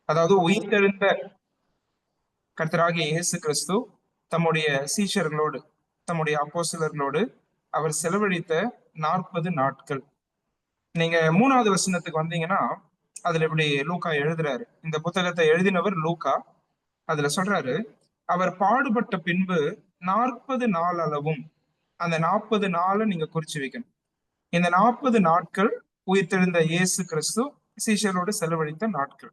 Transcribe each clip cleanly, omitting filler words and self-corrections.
அதாவது உயிர்த்தெழுந்த கர்த்தராகிய இயேசு கிறிஸ்து தம்முடைய சீஷர்களோடு, தம்முடைய அப்போஸ்தலர்களோடு அவர் செலவழித்த 40 நாட்கள். நீங்க 3வது வசனத்துக்கு வந்தீங்கன்னா, அதுல இப்படி லூக்கா எழுதுறாரு. இந்த புத்தகத்தை எழுதினவர் லூக்கா. அதுல சொல்றாரு, அவர் பாடுபட்ட பின்பு 40 நாள் அளவும், அந்த 40 நாளை நீங்க குறிச்சு வைக்கணும். இந்த 40 நாட்கள் உயிர்த்தெழுந்த இயேசு கிறிஸ்து சீஷரோடு செலவழித்த நாட்கள்.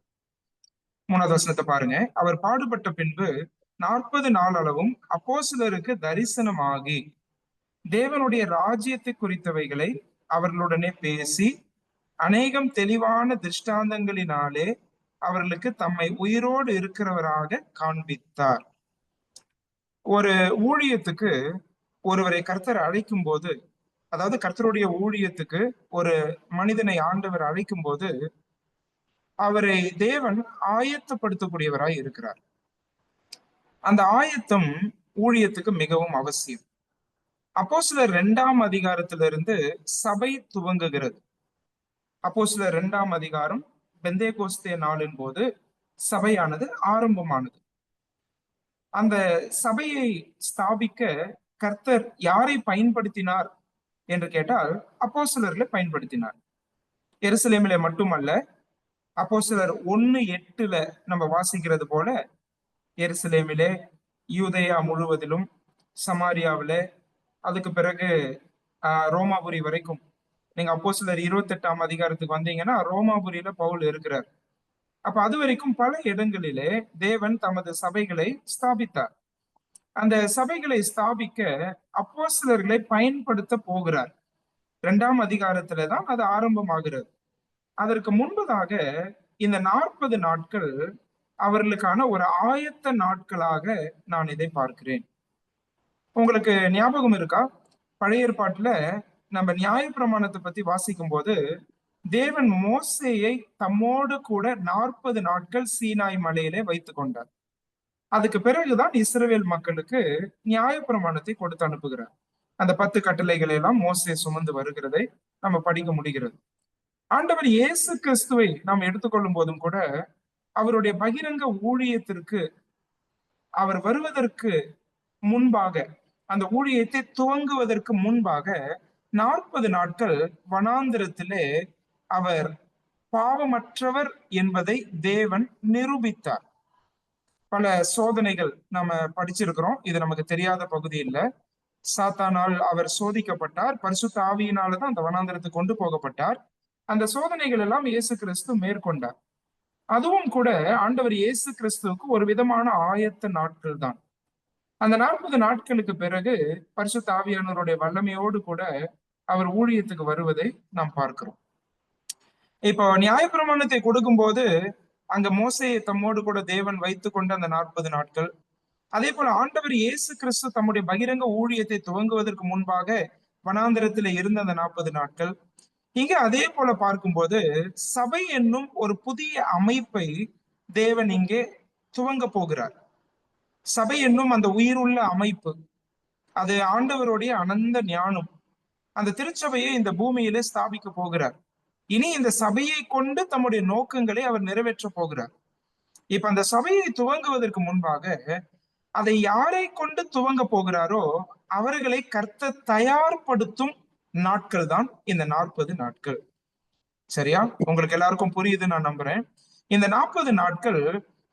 3வது வசனத்தை பாருங்க. அவர் பாடுபட்ட பின்பு 40 நாள் அளவும் அப்போஸ்தலருக்கு தரிசனமாகி தேவனுடைய ராஜ்யத்தை குறித்தவைகளை அவர்களுடனே பேசி அநேகம் தெளிவான திருஷ்டாந்தங்களினாலே அவர்களுக்கு தம்மை உயிரோடு இருக்கிறவராக காண்பித்தார். ஒரு ஊழியத்துக்கு ஒருவரை கர்த்தர் அழைக்கும் போது, அதாவது கர்த்தருடைய ஊழியத்துக்கு ஒரு மனிதனை ஆண்டவர் அழைக்கும் போது அவரை தேவன் ஆயத்தப்படுத்தக்கூடியவராய் இருக்கிறார். அந்த ஆயத்தம் ஊழியத்துக்கு மிகவும் அவசியம். அப்போஸ்தலர் 2 அதிகாரத்திலிருந்து சபை துவங்குகிறது. அப்போஸ்தலர் 2 அதிகாரம் பெந்தேகோஸ்தே நாளின் போது சபையானது ஆரம்பமானது. அந்த சபையை ஸ்தாபிக்க கர்த்தர் யாரை பயன்படுத்தினார் என்று கேட்டால் அப்போஸ்தலர்களை பயன்படுத்தினார். எருசலேமிலே மட்டுமல்ல, அப்போஸ்தலர் 1:8 நம்ம வாசிக்கிறது போல எருசலேமிலே, யூதேயா முழுவதிலும், சமாரியாவிலே, அதுக்கு பிறகு ரோமாபுரி வரைக்கும். நீங்க அப்போஸ்தலர் 28 அதிகாரத்துக்கு வந்தீங்கன்னா ரோமாபுரியில பவுல் இருக்கிறார். அப்ப அது வரைக்கும் பல இடங்களிலே தேவன் தமது சபைகளை ஸ்தாபித்தார். அந்த சபைகளை ஸ்தாபிக்க அப்போஸ்தலர்களை பயன்படுத்த போகிறார். 2 அதிகாரத்துலதான் அது ஆரம்பமாகிறது. அதற்கு முன்பதாக இந்த 40 நாட்கள் அவர்களுக்கான ஒரு ஆயத்த நாட்களாக நான் இதை பார்க்கிறேன். உங்களுக்கு ஞாபகம் இருக்கா? பழைய ஏற்பாட்டுல நம்ம நியாயப்பிரமாணத்தை பத்தி வாசிக்கும் போது தேவன் மோசேயை தம்மோடு கூட 40 நாட்கள் சீனாய் மலையிலே வைத்துக் கொண்டார். அதுக்கு பிறகுதான் இஸ்ரவேல் மக்களுக்கு நியாயப்பிரமாணத்தை கொடுத்து அனுப்புகிறார். அந்த 10 கட்டளைகளை எல்லாம் மோசே சுமந்து வருகிறதை நம்ம படிக்க முடிகிறது. ஆண்டவர் இயேசு கிறிஸ்துவை நாம் எடுத்துக்கொள்ளும் போதும் கூட அவருடைய பகிரங்க ஊழியத்திற்கு அவர் வருவதற்கு முன்பாக, அந்த ஊழியத்தை துவங்குவதற்கு முன்பாக 40 நாட்கள் வனாந்திரத்திலே அவர் பாவமற்றவர் என்பதை தேவன் நிரூபித்தார். பல சோதனைகள் நாம படிச்சிருக்கிறோம். இது நமக்கு தெரியாத பகுதி இல்ல. சாத்தானால் அவர் சோதிக்கப்பட்டார். பரிசுத்த ஆவியினாலதான் அந்த வனாந்திரத்துக்கு கொண்டு போகப்பட்டார். அந்த சோதனைகள் எல்லாம் இயேசு கிறிஸ்து மேற்கொண்டார். அதுவும் கூட ஆண்டவர் இயேசு கிறிஸ்துவுக்கு ஒரு விதமான ஆயத்த நாட்கள் தான். அந்த 40 நாட்களுக்கு பிறகு பரிசுத்த ஆவியானவருடைய வல்லமையோடு கூட அவர் ஊழியத்துக்கு வருவதை நாம் பார்க்கிறோம். இப்போ நியாயப்பிரமாணத்தை கொடுக்கும் போது அங்க மோசேயை தம்மோடு கூட தேவன் வைத்துக் கொண்ட அந்த 40 நாட்கள், அதே போல ஆண்டவர் இயேசு கிறிஸ்து தம்முடைய பகிரங்க ஊழியத்தை துவங்குவதற்கு முன்பாக வனாந்திரத்தில இருந்த அந்த 40 நாட்கள், இங்க அதே போல பார்க்கும்போது சபை என்னும் ஒரு புதிய அமைப்பை தேவன் இங்கே துவங்க போகிறார். சபை என்னும் அந்த உயிருள்ள அமைப்பு, அது ஆண்டவருடைய அனந்த ஞானம். அந்த திருச்சபையை இந்த பூமியிலே ஸ்தாபிக்க போகிறார். இனி இந்த சபையை கொண்டு தம்முடைய நோக்கங்களை அவர் நிறைவேற்ற போகிறார். இப்ப அந்த சபையை துவங்குவதற்கு முன்பாக அதை யாரை கொண்டு துவங்க போகிறாரோ அவர்களை கர்த்தர் தயார்படுத்தும் நாட்கள் தான் இந்த 40 நாட்கள். சரியா? உங்களுக்கு எல்லாருக்கும் புரியுது நான் நம்புறேன். இந்த 40 நாட்கள்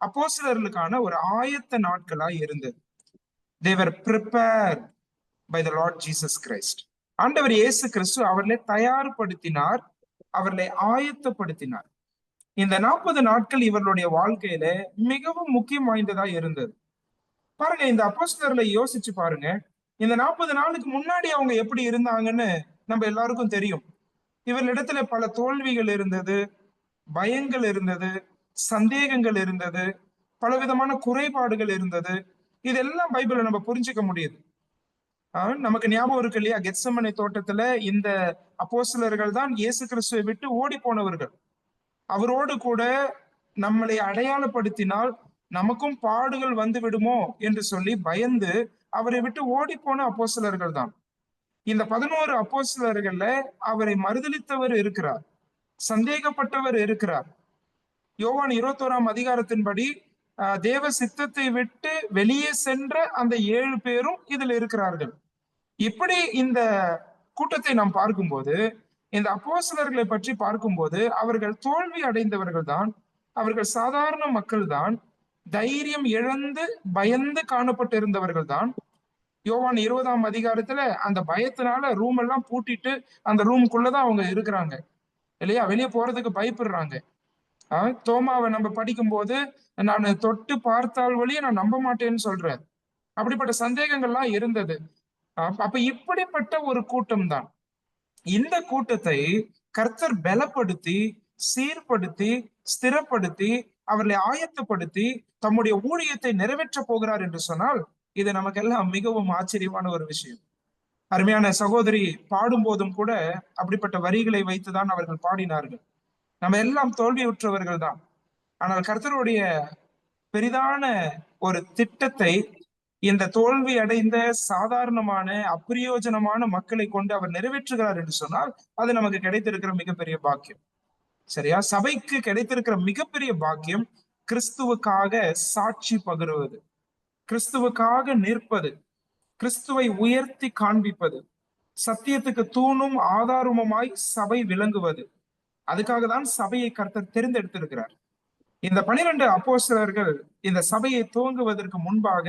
அப்போஸ்தலர்களுக்கான ஒரு ஆயத்த நாட்களாய் இருந்தது. They were prepared by the Lord Jesus Christ. ஆண்டவர் இயேசு கிறிஸ்து அவர்களை தயார்படுத்தினார், அவர்களை ஆயத்தப்படுத்தினார். இந்த 40 நாட்கள் இவர்களுடைய வாழ்க்கையில மிகவும் முக்கியம் வாய்ந்ததா இருந்தது. பாருங்க, இந்த அப்போஸ்தலர்களை யோசிச்சு பாருங்க. இந்த 40 நாளுக்கு முன்னாடி அவங்க எப்படி இருந்தாங்கன்னு நம்ம எல்லாருக்கும் தெரியும். இவர்களிடத்துல பல தோல்விகள் இருந்தது, பயங்கள் இருந்தது, சந்தேகங்கள் இருந்தது, பலவிதமான குறைபாடுகள் இருந்தது. இதெல்லாம் பைபிளை நம்ம புரிஞ்சுக்க முடியுது. நமக்கு ஞாபகம் இருக்கு இல்லையா? கெத்செமனே தோட்டத்துல இந்த அப்போஸ்தலர்கள் தான் இயேசு கிறிஸ்துவை விட்டு ஓடி போனவர்கள். அவரோடு கூட நம்மளை அடையாளப்படுத்தினால் நமக்கும் பாடுகள் வந்து விடுமோ என்று சொல்லி பயந்து அவரை விட்டு ஓடி போன அப்போஸ்தலர்கள் தான். இந்த 11 அப்போஸ்தலர்கள்ல அவரை மறுதலித்தவர் இருக்கிறார், சந்தேகப்பட்டவர் இருக்கிறார். யோவான் 21 தேவ சித்தத்தை விட்டு வெளியே சென்ற அந்த 7 பேரும் இதில் இருக்கிறார்கள். இப்படி இந்த கூட்டத்தை நாம் பார்க்கும்போது, இந்த அப்போஸ்தலர்களை பற்றி பார்க்கும்போது, அவர்கள் தோல்வி அடைந்தவர்கள் தான், அவர்கள் சாதாரண மக்கள் தான், தைரியம் இழந்து பயந்து காணப்பட்டிருந்தவர்கள் தான். யோவான் 20 அந்த பயத்தினால ரூம் எல்லாம் பூட்டிட்டு அந்த ரூமுக்குள்ளதான் அவங்க இருக்கிறாங்க இல்லையா, வெளியே போறதுக்கு பயப்படுறாங்க. தோமாவை நம்ம படிக்கும் போது, நான் தொட்டு பார்த்தால் வழியே நான் நம்ப மாட்டேன்னு சொல்றேன். அப்படிப்பட்ட சந்தேகங்கள்லாம் இருந்தது. அப்ப இப்படிப்பட்ட ஒரு கூட்டம் தான். இந்த கூட்டத்தை கர்த்தர் பலப்படுத்தி, சீர்படுத்தி, ஸ்திரப்படுத்தி, அவர்களை ஆயத்தப்படுத்தி தம்முடைய ஊழியத்தை நிறைவேற்ற போகிறார் என்று சொன்னால், இது நமக்கெல்லாம் மிகவும் ஆச்சரியமான ஒரு விஷயம். அருமையான சகோதரி பாடும் போதும் கூட அப்படிப்பட்ட வரிகளை வைத்துதான் அவர்கள் பாடினார்கள். நம்ம எல்லாம் தோல்வியுற்றவர்கள் தான். ஆனால் கர்த்தருடைய பெரிதான ஒரு திட்டத்தை இந்த தோல்வி அடைந்த சாதாரணமான அப்பிரயோஜனமான மக்களை கொண்டு அவர் நிறைவேற்றுகிறார் என்று சொன்னால், அது நமக்கு கிடைத்திருக்கிற மிகப்பெரிய பாக்கியம். சரியா? சபைக்கு கிடைத்திருக்கிற மிகப்பெரிய பாக்கியம் கிறிஸ்துவுக்காக சாட்சி பகிர்வது, கிறிஸ்துவுக்காக நிற்பது, கிறிஸ்துவை உயர்த்தி காண்பிப்பது, சத்தியத்துக்கு தூணும் ஆதாரமுமாய் சபை விளங்குவது. அதுக்காக தான் சபையை கர்த்தர் தெரிந்தெடுத்திருக்கிறார். இந்த 12 அப்போஸ்தலர்கள் இந்த சபையை துவங்குவதற்கு முன்பாக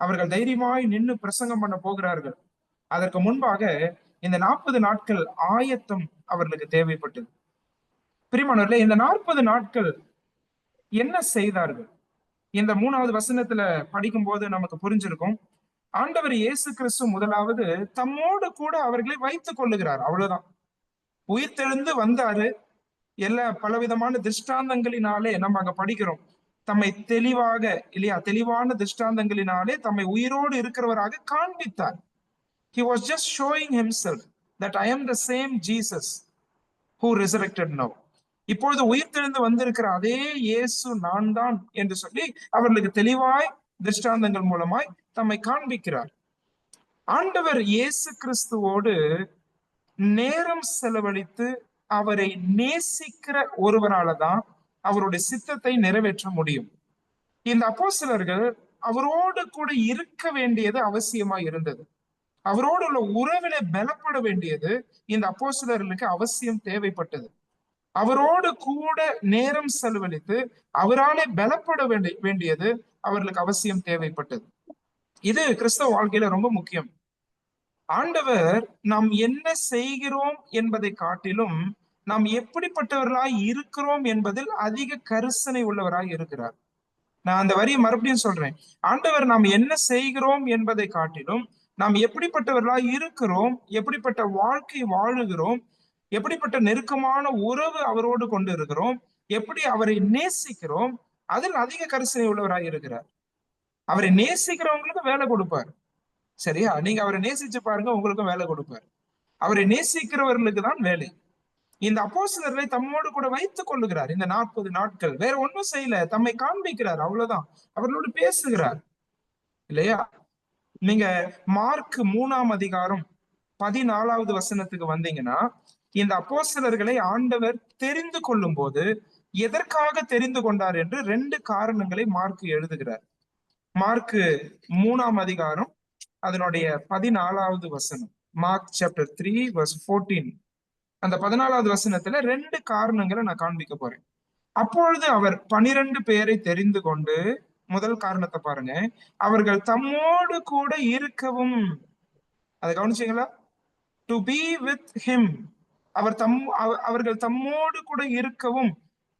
அவர்கள் தைரியமாய் நின்று பிரசங்கம் பண்ண போகிறார்கள். அதற்கு முன்பாக இந்த 40 நாட்கள் ஆயத்தம் அவர்களுக்கு தேவைப்பட்டது. பிரியமானவர்களே, இந்த 40 நாட்கள் என்ன செய்தார்கள்? இந்த 3வது வசனத்துல படிக்கும் போது நமக்கு புரிஞ்சிருக்கும். ஆண்டவர் இயேசு கிறிஸ்து முதலாவது தம்மோடு கூட அவர்களை வைத்துக் கொள்ளுகிறார். அவ்வளவுதான். உயிர்த்தெழுந்து வந்தாரு. எல்லா பலவிதமான திருஷ்டாந்தங்களினாலே நம்ம அங்க படிக்கிறோம். தம்மை தெளிவாக இல்லையா, தெளிவான திருஷ்டாந்தங்களினாலே தம்மை உயிரோடு இருக்கிறவராக காண்பித்தார். He was just showing himself that I am the same Jesus who resurrected now. இப்பொழுது உயிர்த்தெழுந்து வந்திருக்கிற அதே இயேசு நான் தான் என்று சொல்லி அவர்களுக்கு தெளிவாய் திருஷ்டாந்தங்கள் மூலமாய் தம்மை காண்பிக்கிறார். ஆண்டவர் இயேசு கிறிஸ்துவோடு நேரம் செலவழித்து அவரை நேசிக்கிற ஒருவரால தான் அவருடைய சித்தத்தை நிறைவேற்ற முடியும். இந்த அப்போஸ்தலர்கள் அவரோடு கூட இருக்க வேண்டியது அவசியமா இருந்தது. அவரோடு உள்ள உறவில பலப்பட வேண்டியது இந்த அப்போஸ்தலர்களுக்கு அவசியம் தேவைப்பட்டது. அவரோடு கூட நேரம் செலவழித்து அவராலே பலப்பட வேண்டியது அவர்களுக்கு அவசியம் தேவைப்பட்டது. இது கிறிஸ்தவ வாழ்க்கையில ரொம்ப முக்கியம். ஆண்டவர் நாம் என்ன செய்கிறோம் என்பதை காட்டிலும் நாம் எப்படிப்பட்டவர்களாய் இருக்கிறோம் என்பதில் அதிக கரிசனை உள்ளவராய் இருக்கிறார். நான் அந்த வரியை மறுபடியும் சொல்றேன். ஆண்டவர் நாம் என்ன செய்கிறோம் என்பதை காட்டிலும் நாம் எப்படிப்பட்டவர்களாய் இருக்கிறோம், எப்படிப்பட்ட வாழ்க்கை வாழுகிறோம், எப்படிப்பட்ட நெருக்கமான உறவு அவரோடு கொண்டு இருக்கிறோம், எப்படி அவரை நேசிக்கிறோம், அதில் அதிக கரிசனை உள்ளவராய் இருக்கிறார். அவரை நேசிக்கிறவங்களுக்கு வேலை கொடுப்பார். சரியா? நீங்க அவரை நேசிச்சு பாருங்க, உங்களுக்கும் வேலை கொடுப்பார். அவரை நேசிக்கிறவர்களுக்கு தான் வேலை. இந்த அப்போஸ்தலர்களை தம்மோடு கூட வைத்துக் கொள்ளுகிறார். இந்த 40 நாட்கள் வேற ஒன்றும் செய்யல, தம்மை காண்பிக்கிறார். அவ்வளவுதான். அவர்களோடு பேசுகிறார் இல்லையா? நீங்க மார்க் 3 வசனத்துக்கு வந்தீங்கன்னா, இந்த அப்போஸ்தலர்களை ஆண்டவர் தெரிந்து கொள்ளும் போது எதற்காக தெரிந்து கொண்டார் என்று 2 காரணங்களை மார்க் எழுதுகிறார். மார்க் 3 அதனுடைய 14 வசனம். Mark chapter 3 verse 14. அந்த 14வது வசனத்துல 2 காரணங்களை நான் காண்பிக்க போறேன். அப்பொழுது அவர் 12 பேரை தெரிந்து கொண்டு, முதல் காரணத்தை பாருங்க, அவர்கள் தம்மோடு கூட இருக்கவும். அதை கவனிச்சீங்களா? To be with him. அவர்கள் தம்மோடு கூட இருக்கவும்.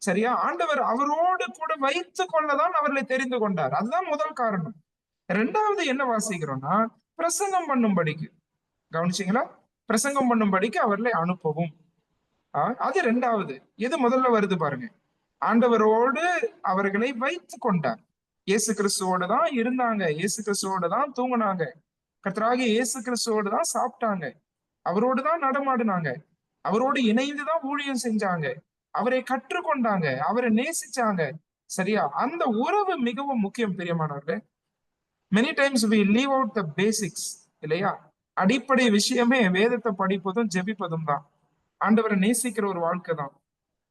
சரியா? ஆண்டவர் அவரோடு கூட வைத்துக் கொள்ளதான் அவர்களை தெரிந்து கொண்டார். அதுதான் முதல் காரணம். 2வது என்ன வாசிக்கிறோம்னா, பிரசங்கம் பண்ணும்படிக்கு. கவனிச்சீங்களா? பிரசங்கம் பண்ணும்படிக்கு அவர்களை அனுப்பவும். அது 2வது. எது முதல்ல வருது பாருங்க. ஆண்டவரோடு அவர்களை வைத்து கொண்டார். இயேசு கிறிஸ்துவோட தான் இருந்தாங்க, இயேசு கிறிஸ்துவோட தான் தூங்கினாங்க, கர்த்தராகிய இயேசு கிறிஸ்துவோடு தான் சாப்பிட்டாங்க, அவரோடு தான் நடமாடினாங்க, அவரோடு இணைந்துதான் ஊழியம் செஞ்சாங்க, அவரை கற்றுக்கொண்டாங்க, அவரை நேசிச்சாங்க. சரியா? அந்த உறவு மிகவும் முக்கியம் பிரியமானவர்களே. Many times we leave out the basics இல்லையா? அடிப்படை விஷயமே வேதத்தை படிப்பதும் ஜெபிப்பதும் தான். ஆண்டவரை நேசிக்கிற ஒரு வாழ்க்கை தான்.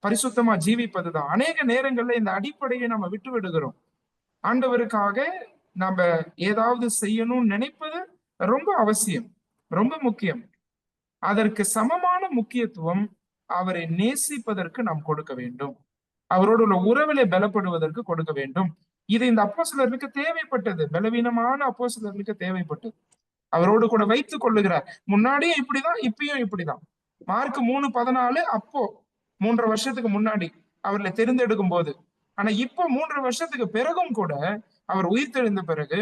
பரிசுத்தமா ஜீவிப்பதுதான். அநேக நேரங்கள்ல இந்த அடிப்படையை நம்ம விட்டு விடுகிறோம். ஆண்டவருக்காக நாம ஏதாவது செய்யணும்னு நினைப்பது ரொம்ப அவசியம், ரொம்ப முக்கியம். அதற்கு சமமான முக்கியத்துவம் அவரை நேசிப்பதற்கு நாம் கொடுக்க வேண்டும். அவரோடு உள்ள உறவிலே பலப்படுவதற்கு கொடுக்க வேண்டும். இது இந்த அப்போஸ்தலர்களுக்கு தேவைப்பட்டது. பலவீனமான அப்போஸ்தலர்களுக்கு தேவைப்பட்டது. அவரோடு கூட வைத்துக் கொள்ளுகிறார். முன்னாடியும் இப்படிதான், இப்பயும் இப்படிதான். மார்க் 3:14 அப்போ 3.5 வருஷத்துக்கு முன்னாடி அவர்களை தெரிந்தெடுக்கும் போது. ஆனா இப்போ 3.5 வருஷத்துக்கு பிறகும் கூட அவர் உயிர்த்தெழுந்த பிறகு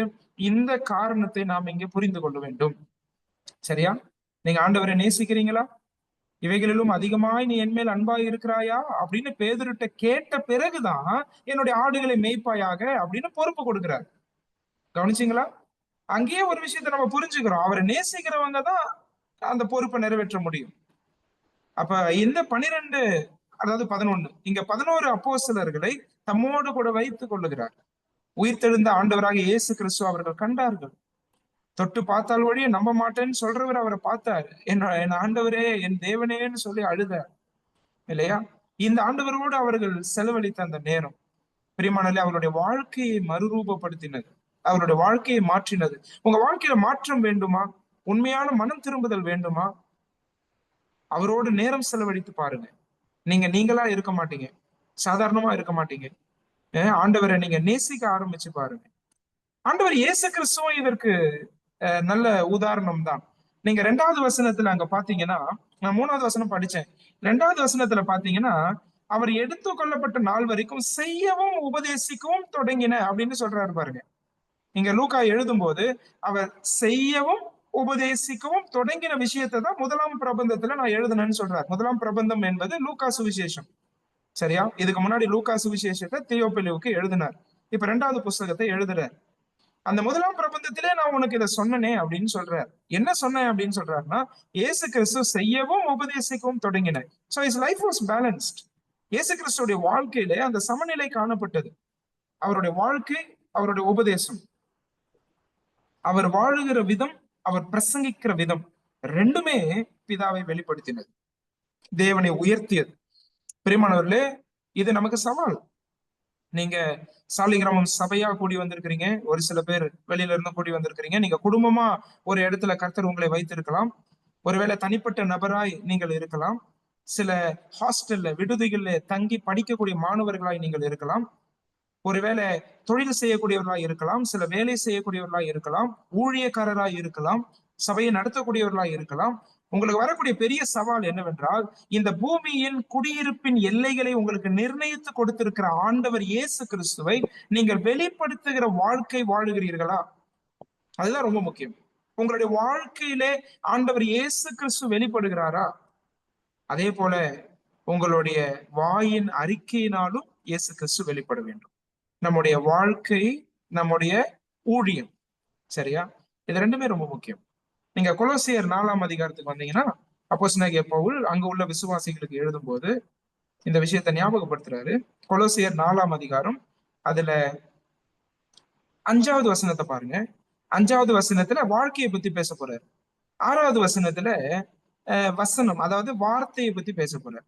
இந்த காரணத்தை நாம் இங்கே புரிந்து கொள்ள வேண்டும். சரியா? நீங்க ஆண்டவரை நேசிக்கிறீங்களா? இவைகளிலும் அதிகமாய் நீ என்மேல் அன்பாய் இருக்கிறாயா அப்படின்னு பேதுருட்ட கேட்ட பிறகுதான் என்னுடைய ஆடுகளை மேய்ப்பாயாக அப்படின்னு பொறுப்பு கொடுக்கிறார். கவனிச்சீங்களா? அங்கேயே ஒரு விஷயத்தை நம்ம புரிஞ்சுக்கிறோம். அவரை நேசிக்கிறவங்க தான் அந்த பொறுப்பை நிறைவேற்ற முடியும். அப்ப இந்த 12 அதாவது 11 இங்க 11 அப்போஸ்தலர்களை தம்மோடு கூட வைத்துக் கொள்ளுகிறார். உயிர்த்தெழுந்த ஆண்டவராக இயேசு கிறிஸ்து அவர்கள் கண்டார்கள். தொட்டு பார்த்தால் வழியே நம்ப மாட்டேன்னு சொல்றவர் அவரை பார்த்தார். என் ஆண்டவரே, என் தேவனேன்னு சொல்லி அழுதார் இல்லையா? இந்த ஆண்டவரோடு அவர்கள் செலவழித்த அந்த நேரம் பிரியமானவர்களே அவருடைய வாழ்க்கையை மறுரூபப்படுத்தினது, அவருடைய வாழ்க்கையை மாற்றினது. உங்க வாழ்க்கையில மாற்றம் வேண்டுமா? உண்மையான மனம் திரும்புதல் வேண்டுமா? அவரோடு நேரம் செலவழித்து பாருங்க. நீங்களா இருக்க மாட்டீங்க, சாதாரணமா இருக்க மாட்டீங்க. ஆண்டவரை நீங்க நேசிக்க ஆரம்பிச்சு பாருங்க. ஆண்டவர் இயேசு கிறிஸ்துவும் இதற்கு நல்ல உதாரணம் தான். நீங்க 2வது வசனத்துல அங்க பாத்தீங்கன்னா, நான் 3வது வசனம் படிச்சேன். 2வது வசனத்துல பாத்தீங்கன்னா, அவர் எடுத்துக் கொள்ளப்பட்ட நாள் வரைக்கும் செய்யவும் உபதேசிக்கவும் தொடங்கின அப்படின்னு சொல்றாரு பாருங்க. இங்க லூக்கா எழுதும் போது அவர் செய்யவும் உபதேசிக்கவும் தொடங்கின விஷயத்தை தான் 1ஆம் பிரபந்தத்துல நான் எழுதுனேன்னு சொல்றாரு. 1ஆம் பிரபந்தம் என்பது லூக்கா சுவிசேஷம். சரியா? இதுக்கு முன்னாடி லூக்கா சுவிசேஷத்தை தியோப்பிலுவுக்கு எழுதினார். இப்ப 2வது புஸ்தகத்தை எழுதுறார். அந்த 1ஆம் பிரபந்தத்திலே நான் உனக்கு இதை சொன்னனே அப்படின்னு சொல்றார். என்ன சொன்னேன் அப்படின்னு சொல்றாருன்னா, இயேசு கிறிஸ்து செய்யவும் உபதேசிக்கவும் தொடங்கினார். So his life was balanced. இயேசு கிறிஸ்துடைய வாழ்க்கையிலே அந்த சமநிலை காணப்பட்டது. அவருடைய வாழ்க்கை, அவருடைய உபதேசம், அவர் வாழுகிற விதம், அவர் பிரசங்கிக்கிற விதம், ரெண்டுமே பிதாவை வெளிப்படுத்தினது, தேவனை உயர்த்தியது. பிரியமானவர்களே, இது நமக்கு சவால். நீங்க சாலிகிராமம் சபையா கூடி வந்திருக்கிறீங்க, ஒரு சில பேர் வெளியில இருந்து கூடி வந்திருக்கிறீங்க. நீங்க குடும்பமா ஒரு இடத்துல கர்த்தர் உங்களை வைத்திருக்கலாம். ஒருவேளை தனிப்பட்ட நபராய் நீங்கள் இருக்கலாம். சில ஹாஸ்டல்ல, விடுதிகள்ல தங்கி படிக்கக்கூடிய மாணவர்களாய் நீங்கள் இருக்கலாம். ஒருவேளை தொழில் செய்யக்கூடியவர்களாய் இருக்கலாம், சில வேலை செய்யக்கூடியவர்களாய் இருக்கலாம், ஊழியக்காரராய் இருக்கலாம், சபையை நடத்தக்கூடியவர்களாய் இருக்கலாம். உங்களுக்கு வரக்கூடிய பெரிய சவால் என்னவென்றால், இந்த பூமியின் குடியிருப்பின் எல்லைகளை உங்களுக்கு நிர்ணயித்து கொடுத்திருக்கிற ஆண்டவர் இயேசு கிறிஸ்துவை நீங்கள் வெளிப்படுத்துகிற வாழ்க்கை வாழுகிறீர்களா? அதுதான் ரொம்ப முக்கியம். உங்களுடைய வாழ்க்கையிலே ஆண்டவர் இயேசு கிறிஸ்து வெளிப்படுகிறாரா? அதே போல உங்களுடைய வாயின் அறிக்கையினாலும் இயேசு கிறிஸ்து வெளிப்பட வேண்டும். நம்முடைய வாழ்க்கை, நம்முடைய ஊழியம். சரியா? இது ரெண்டுமே ரொம்ப முக்கியம். நீங்க கொலோசியர் 4ஆம் அதிகாரத்துக்கு வந்தீங்கன்னா, அப்போஸ்தலனாகிய பவுல் அங்க உள்ள விசுவாசிகளுக்கு எழுதும் போது இந்த விஷயத்தை ஞாபகப்படுத்துறாரு. கொலோசியர் 4ஆம் அதிகாரம், அதுல 5வது வசனத்தை பாருங்க. 5வது வசனத்துல வாழ்க்கையை பத்தி பேச போறாரு. 6வது வசனத்துல வசனம், அதாவது வார்த்தையை பத்தி பேச போறாரு.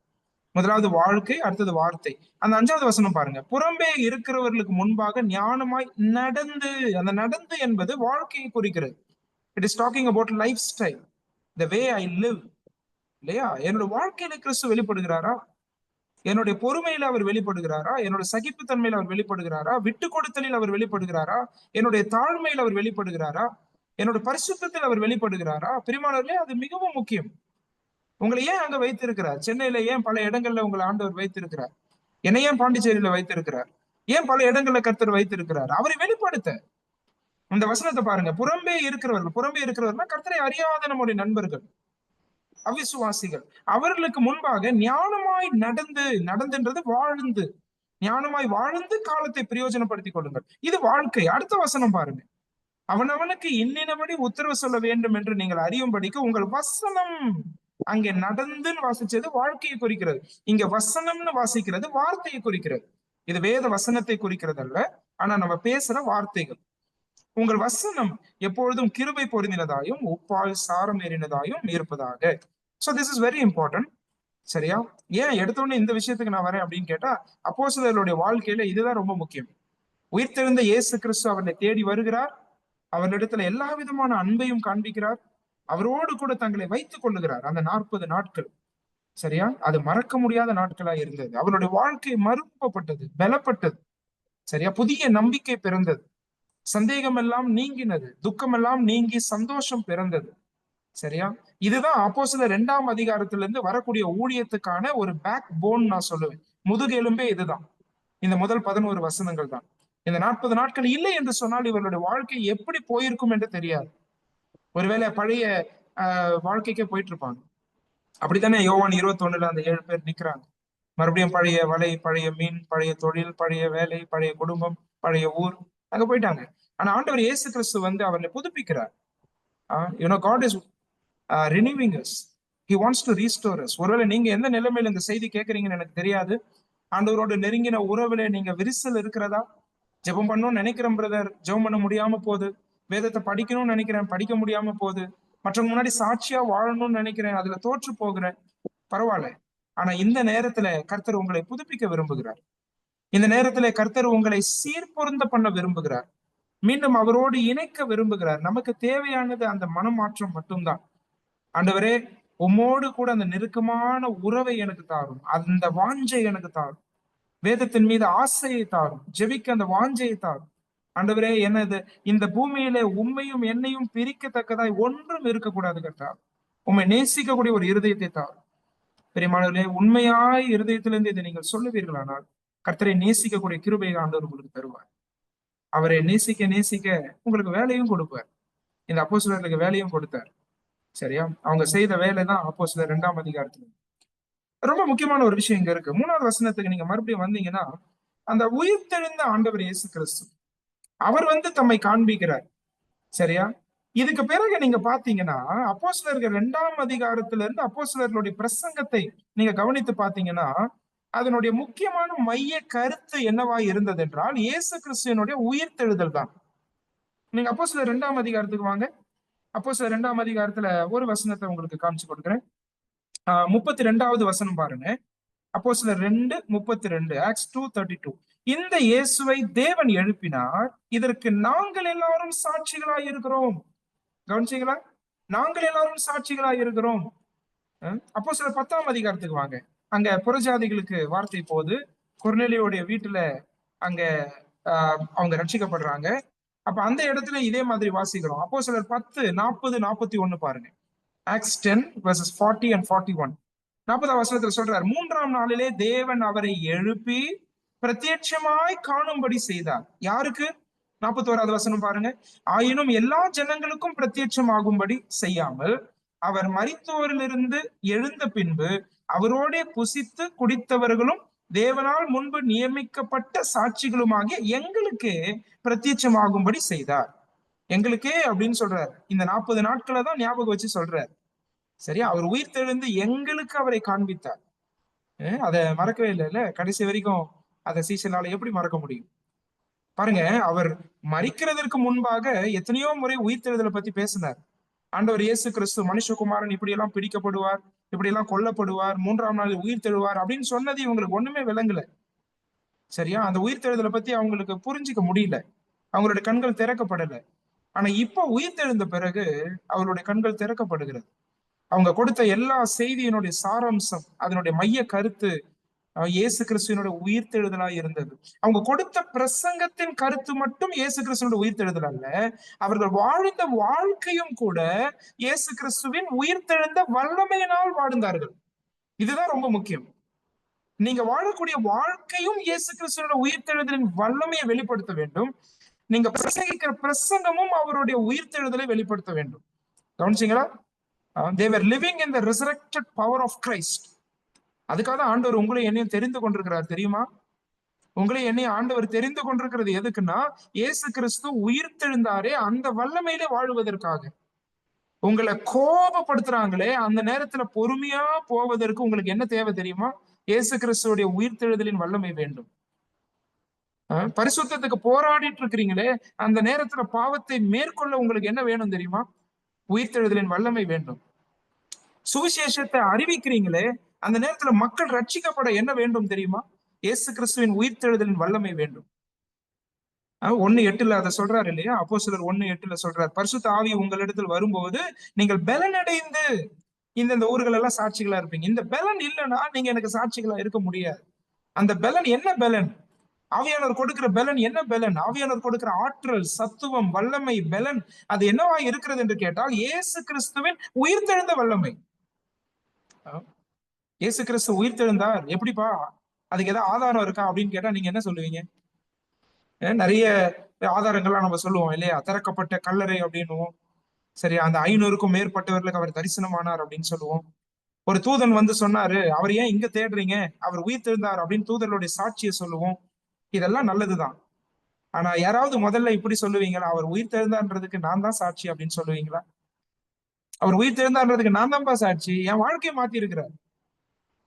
முதலாவது வாழ்க்கை, அடுத்தது வார்த்தை. அந்த 5வது வசனம் பாருங்க. புறம்பே இருக்கிறவர்களுக்கு முன்பாக ஞானமாய் நடந்து, அந்த நடந்து என்பது வாழ்க்கையை குறிக்கிறது. It is talking about life style, the way I live. இல்லையா? என்னோட வாழ்க்கையில கிறிஸ்து வெளிப்படுகிறாரா? என்னுடைய பொறுமையில அவர் வெளிப்படுகிறாரா? என்னோட சகிப்புத்தன்மையில அவர் வெளிப்படுகிறாரா? விட்டு கொடுத்தலில் அவர் வெளிப்படுகிறாரா? என்னுடைய தாழ்மையில் அவர் வெளிப்படுகிறாரா? என்னோட பரிசுத்தத்தில் அவர் வெளிப்படுகிறாரா? பிரியமானவர்களே, அது மிகவும் முக்கியம். உங்களை ஏன் அங்க வைத்திருக்கிறார்? சென்னையில ஏன் பல இடங்கள்ல உங்களை ஆண்டவர் வைத்திருக்கிறார்? என்னை ஏன் பாண்டிச்சேரியில வைத்திருக்கிறார்? ஏன் பல இடங்கள்ல கர்த்தர் வைத்திருக்கிறார்? அவரை வெளிப்படுத்த. இந்த வசனத்தை பாருங்க. புறம்பே இருக்கிறவர்கள் கர்த்தரை அறியாத நம்முடைய நண்பர்கள், அவிசுவாசிகள், அவர்களுக்கு முன்பாக ஞானமாய் நடந்துன்றது வாழ்ந்து, ஞானமாய் வாழ்ந்து காலத்தை பிரயோஜனப்படுத்திக் கொள்ளுங்கள். இது வாழ்க்கை. அடுத்த வசனம் பாருங்க. அவனவனுக்கு இன்னினபடி உத்தரவு சொல்ல வேண்டும் என்று நீங்கள் அறியும்படிக்கு உங்கள் வசனம், அங்கே நடந்துன்னு வாசிச்சது வாழ்க்கையை குறிக்கிறது. இங்க வசனம்னு வாசிக்கிறது வார்த்தையை குறிக்கிறது. இது வேத வசனத்தை குறிக்கிறது அல்ல, ஆனா நம்ம பேசுற வார்த்தைகள். உங்கள் வசனம் எப்பொழுதும் கிருபை பொருந்தினதாயும் உப்பால் சாரம் ஏறினதாயும் இருப்பதாக. So this is very important. சரியா? ஏன் எடுத்தோடனே இந்த விஷயத்துக்கு நான் வரேன் அப்படின்னு கேட்டா, அப்போஸ்தலர்களுடைய வாழ்க்கையில இதுதான் ரொம்ப முக்கியம். உயிர்த்தெழுந்த இயேசு கிறிஸ்து அவர்களை தேடி வருகிறார். அவர்களிடத்துல எல்லா விதமான அன்பையும் காண்பிக்கிறார். அவரோடு கூட தங்களை வைத்துக் கொள்ளுகிறார் அந்த 40 நாட்கள். சரியா? அது மறக்க முடியாத நாட்களா இருந்தது. அவருடைய வாழ்க்கை மறுரூபப்பட்டது, பலப்பட்டது. சரியா? புதிய நம்பிக்கை பிறந்தது. சந்தேகம் எல்லாம் நீங்கினது. துக்கம் எல்லாம் நீங்கி சந்தோஷம் பிறந்தது. சரியா? இதுதான் அப்போஸ்தலர் 2ஆம் அதிகாரத்திலிருந்து வரக்கூடிய ஊழியத்துக்கான ஒரு பேக் போன் நான் சொல்லுவேன். முதுகெலும்பே இதுதான். இந்த முதல் 11 வசனங்கள் தான். இந்த 40 நாட்கள் இல்லை என்று சொன்னால் இவர்களுடைய வாழ்க்கை எப்படி போயிருக்கும் என்று தெரியாது. ஒருவேளை பழைய வாழ்க்கைக்கே போயிட்டு இருப்பாங்க. அப்படித்தானே யோவான் 21ல அந்த 7 பேர் நிக்கிறாங்க. மறுபடியும் பழைய வலை, பழைய மீன், பழைய தொழில், பழைய வேலை, பழைய குடும்பம், பழைய ஊர், அங்க போயிட்டாங்க. ஆனா ஆண்டவர் இயேசு கிறிஸ்து வந்து அவர்களை புதுப்பிக்கிறார். God is renewing us. He wants to restore us. ஒருவேளை நீங்க எந்த நிலைமையில இந்த செய்தி கேட்கறீங்கன்னு எனக்கு தெரியாது. ஆண்டவரோட நெருங்கின உறவுல நீங்க விரிசல் இருக்கிறதா? ஜெபம் பண்ணணும்னு நினைக்கிறேன் பிரதர், ஜெபம் பண்ண முடியாம போகுது. வேதத்தை படிக்கணும்னு நினைக்கிறேன், படிக்க முடியாம போகுது. மற்றவங்க முன்னாடி சாட்சியா வாழணும்னு நினைக்கிறேன், அதுல தோற்று போகிறேன். பரவாயில்ல. ஆனா இந்த நேரத்துல கர்த்தர் உங்களை புதுப்பிக்க விரும்புகிறார். இந்த நேரத்துல கர்த்தர் உங்களை சீர்பொருந்த பண்ண விரும்புகிறார். மீண்டும் அவரோடு இணைக்க விரும்புகிறார். நமக்கு தேவையானது அந்த மனமாற்றம் மட்டும்தான். ஆண்டவரே, உம்மோடு கூட அந்த நெருக்கமான உறவை எனக்கு தாரும், அந்த வாஞ்சை எனக்கு தாரும், வேதத்தின் மீது ஆசையை தாரும், ஜெபிக்க அந்த வாஞ்சையை தாரும். ஆண்டவரே, எனது இந்த பூமியிலே உண்மையும் என்னையும் பிரிக்கத்தக்கதாய் ஒன்றும் இருக்கக்கூடாது கர்த்தா. உண்மை நேசிக்கக்கூடிய ஒரு இருதயத்தை தாரும். பெரியமானவர்களே, உண்மையாய் இருதயத்திலிருந்து இதை நீங்கள் சொல்லுவீர்களானால் கர்த்தரை நேசிக்கக்கூடிய கிருபையை ஆண்டவர் உங்களுக்கு தருவார். அவரை நேசிக்க நேசிக்க உங்களுக்கு வேலையும் கொடுப்பார். இந்த அப்போஸ்தலர்களுக்கு வேலையும் கொடுத்தார். சரியா? அவங்க செய்த வேலை தான் அப்போஸ்தலர் 2ஆம் அதிகாரத்துல. ரொம்ப முக்கியமான ஒரு விஷயம் இங்க இருக்கு. 3வது வசனத்துக்கு நீங்க மறுபடியும் வந்தீங்கன்னா, அந்த உயிர்த்தெழுந்த ஆண்டவர் இயேசு கிறிஸ்து அவர் வந்து தம்மை காண்பிக்கிறார். சரியா? இதுக்கு பிறகு நீங்க பாத்தீங்கன்னா, அப்போஸ்தலர்கள் 2ஆம் அதிகாரத்துல இருந்து அப்போஸ்தலர்களுடைய பிரசங்கத்தை நீங்க கவனித்து பாத்தீங்கன்னா, அதனுடைய முக்கியமான மைய கருத்து என்னவா இருந்தது என்றால் இயேசு கிறிஸ்துவினுடைய உயிர்த்தெழுதல் தான். நீங்க அப்போஸ்தலர் 2ஆம் அதிகாரத்துக்கு வாங்க. அப்போஸ்தலர் 2ஆம் அதிகாரத்துல ஒரு வசனத்தை உங்களுக்கு காமிச்சு கொடுக்குறேன். 32வது வசனம் பாருங்க. அப்போஸ்தலர் 2:32, ஆக்ட்ஸ் 2:32. இந்த இயேசுவை தேவன் எழுப்பினார், இதற்கு நாங்கள் எல்லாரும் சாட்சிகளாய் இருக்கிறோம். கவனிச்சீங்களா? நாங்கள் எல்லாரும் சாட்சிகளாய் இருக்கிறோம். அப்போஸ்தலர் 10ஆம் அதிகாரத்துக்கு வாங்க. அங்க புறஜாதிகளுக்கு வார்த்தை போகுது. கொர்நேலியோடைய வீட்டுல அங்க அவங்க ரட்சிக்கப்படுறாங்க. அப்ப அந்த இடத்துல இதே மாதிரி வாசிக்கிறோம். அப்போஸ்தலர் 10:40-41 பாருங்க. Acts 10:40 and 41. 40ஆம் வசனத்துல சொல்றார், 3ஆம் நாளிலே தேவன் அவரை எழுப்பி பிரத்யட்சமாய் காணும்படி செய்தார். யாருக்கு? 41வது வசனம் பாருங்க. ஆயினும் எல்லா ஜனங்களுக்கும் பிரத்யட்சமாகும்படி செய்யாமல் அவர் மரித்தோரிலிருந்து எழுந்த பின்பு அவரோடே புசித்து குடித்தவர்களும் தேவனால் முன்பு நியமிக்கப்பட்ட சாட்சிகளுமாகிய எங்களுக்கு பிரத்யட்சமாகும்படி செய்தார். எங்களுக்கே அப்படின்னு சொல்றாரு. இந்த 40 நாட்களை தான் ஞாபகம் வச்சு சொல்றாரு. சரியா? அவர் உயிர் தெழுந்து எங்களுக்கு அவரை காண்பித்தார். அதை மறக்கவே இல்லைல்ல. கடைசி வரைக்கும் அதை சீசனால எப்படி மறக்க முடியும்? பாருங்க, அவர் மரிக்கிறதற்கு முன்பாக எத்தனையோ முறை உயிர்த்தெழுதலை பத்தி பேசினார். ஆண்டவர் இயேசு கிறிஸ்து மனுஷகுமாரன் இப்படி எல்லாம் பிடிக்கப்படுவார், இப்படி எல்லாம் கொல்லப்படுவார், 3ஆம் நாளில் உயிர் தெழுவார் அப்படின்னு சொன்னது இவங்களுக்கு ஒண்ணுமே விளங்கல. சரியா? அந்த உயிர்த்தெழுதலை பத்தி அவங்களுக்கு புரிஞ்சுக்க முடியல. அவங்களுடைய கண்கள் திறக்கப்படல. ஆனா இப்ப உயிர்த்தெழுந்த பிறகு அவருடைய கண்கள் திறக்கப்படுகிறது. அவங்க கொடுத்த எல்லா செய்தியினுடைய சாராம்சம், அதனுடைய மைய கருத்து இயேசு கிறிஸ்துவனுடைய உயிர்த்தெழுதலாய் இருந்தது. அவங்க கொடுத்த பிரசங்கத்தின் கருத்து மட்டும் இயேசு கிறிஸ்துவனுடைய உயிர்த்தெழுதல் அல்ல, அவர்கள் வாழ்ந்த வாழ்க்கையும் கூட இயேசு கிறிஸ்துவின் உயிர்த்தெழுந்த வல்லமையினால் வாழ்ந்தார்கள். இதுதான் ரொம்ப முக்கியம். நீங்க வாழக்கூடிய வாழ்க்கையும் இயேசு கிறிஸ்துவனுடைய உயிர்த்தெழுதலின் வல்லமையை வெளிப்படுத்த வேண்டும். நீங்க பிரசங்கிக்கிற பிரசங்கமும் அவருடைய உயிர்த்தெழுதலை வெளிப்படுத்த வேண்டும். கவனிச்சீங்களா? they were living in the resurrected power of Christ. அதுக்காக தான் ஆண்டவர் உங்களை என்னையும் தெரிந்து கொண்டிருக்கிறார் தெரியுமா? உங்களை என்னையும் ஆண்டவர் தெரிந்து கொண்டிருக்கிறது எதுக்குன்னா, இயேசு கிறிஸ்து உயிர்த்தெழுந்தாரே அந்த வல்லமையிலே வாழுவதற்காக. உங்களை கோபப்படுத்துறாங்களே அந்த நேரத்துல பொறுமையா போவதற்கு உங்களுக்கு என்ன தேவை தெரியுமா? இயேசு கிறிஸ்துடைய உயிர்த்தெழுதலின் வல்லமை வேண்டும். பரிசுத்தத்துக்கு போராடிட்டு இருக்கிறீங்களே அந்த நேரத்துல பாவத்தை மேற்கொள்ள உங்களுக்கு என்ன வேணும் தெரியுமா? உயிர்த்தெழுதலின் வல்லமை வேண்டும். சுவிசேஷத்தை அறிவிக்கிறீங்களே அந்த நேரத்துல மக்கள் ரட்சிக்கப்பட என்ன வேண்டும் தெரியுமா? இயேசு கிறிஸ்துவின் உயிர்த்தெழுதலின் வல்லமை வேண்டும். 1:8 அதை சொல்றாரு இல்லையா? அப்போஸ்தலர் 1:8 சொல்றாரு, பரிசுத்த ஆவி உங்களிடத்தில் வரும்போது நீங்கள் பலனடைந்து இந்த ஊர்கள் எல்லாம் சாட்சிகளா இருப்பீங்க. இந்த பலன் இல்லைன்னா நீங்க எனக்கு சாட்சிகளா இருக்க முடியாது. அந்த பலன் என்ன பலன்? ஆவியானவர் கொடுக்கிற பலன் என்ன பலன்? ஆவியானவர் கொடுக்கிற ஆற்றல், சத்துவம், வல்லமை, பலன் அது என்னவா இருக்கிறது என்று கேட்டால் இயேசு கிறிஸ்துவின் உயிர்த்தெழுந்த வல்லமை. இயேசு கிறிஸ்து உயிர்த்தெழுந்தார் எப்படிப்பா? அதுக்கு ஏதாவது ஆதாரம் இருக்கா அப்படின்னு கேட்டா நீங்க என்ன சொல்லுவீங்க? நிறைய ஆதாரங்கள்லாம் நம்ம சொல்லுவோம் இல்லையா? திறக்கப்பட்ட கல்லறை அப்படின்னுவோம். சரி, அந்த 500க்கும் மேற்பட்டவர்களுக்கு அவர் தரிசனமானார் அப்படின்னு சொல்லுவோம். ஒரு தூதன் வந்து சொன்னாரு, அவர் ஏன் இங்க தேடுறீங்க? அவர் உயிர்த்தெழுந்தார் அப்படின்னு தூதர்களுடைய சாட்சியை சொல்லுவோம். இதெல்லாம் நல்லதுதான். ஆனா யாராவது முதல்ல இப்படி சொல்லுவீங்களா? அவர் உயிர்த்தெழுந்தான்றதுக்கு நான் தான் சாட்சி அப்படின்னு சொல்லுவீங்களா? அவர் உயிர்த்தெழுந்தான்றதுக்கு நான் தான்ப்பா சாட்சி, என் வாழ்க்கையை மாத்தி இருக்கிறார்.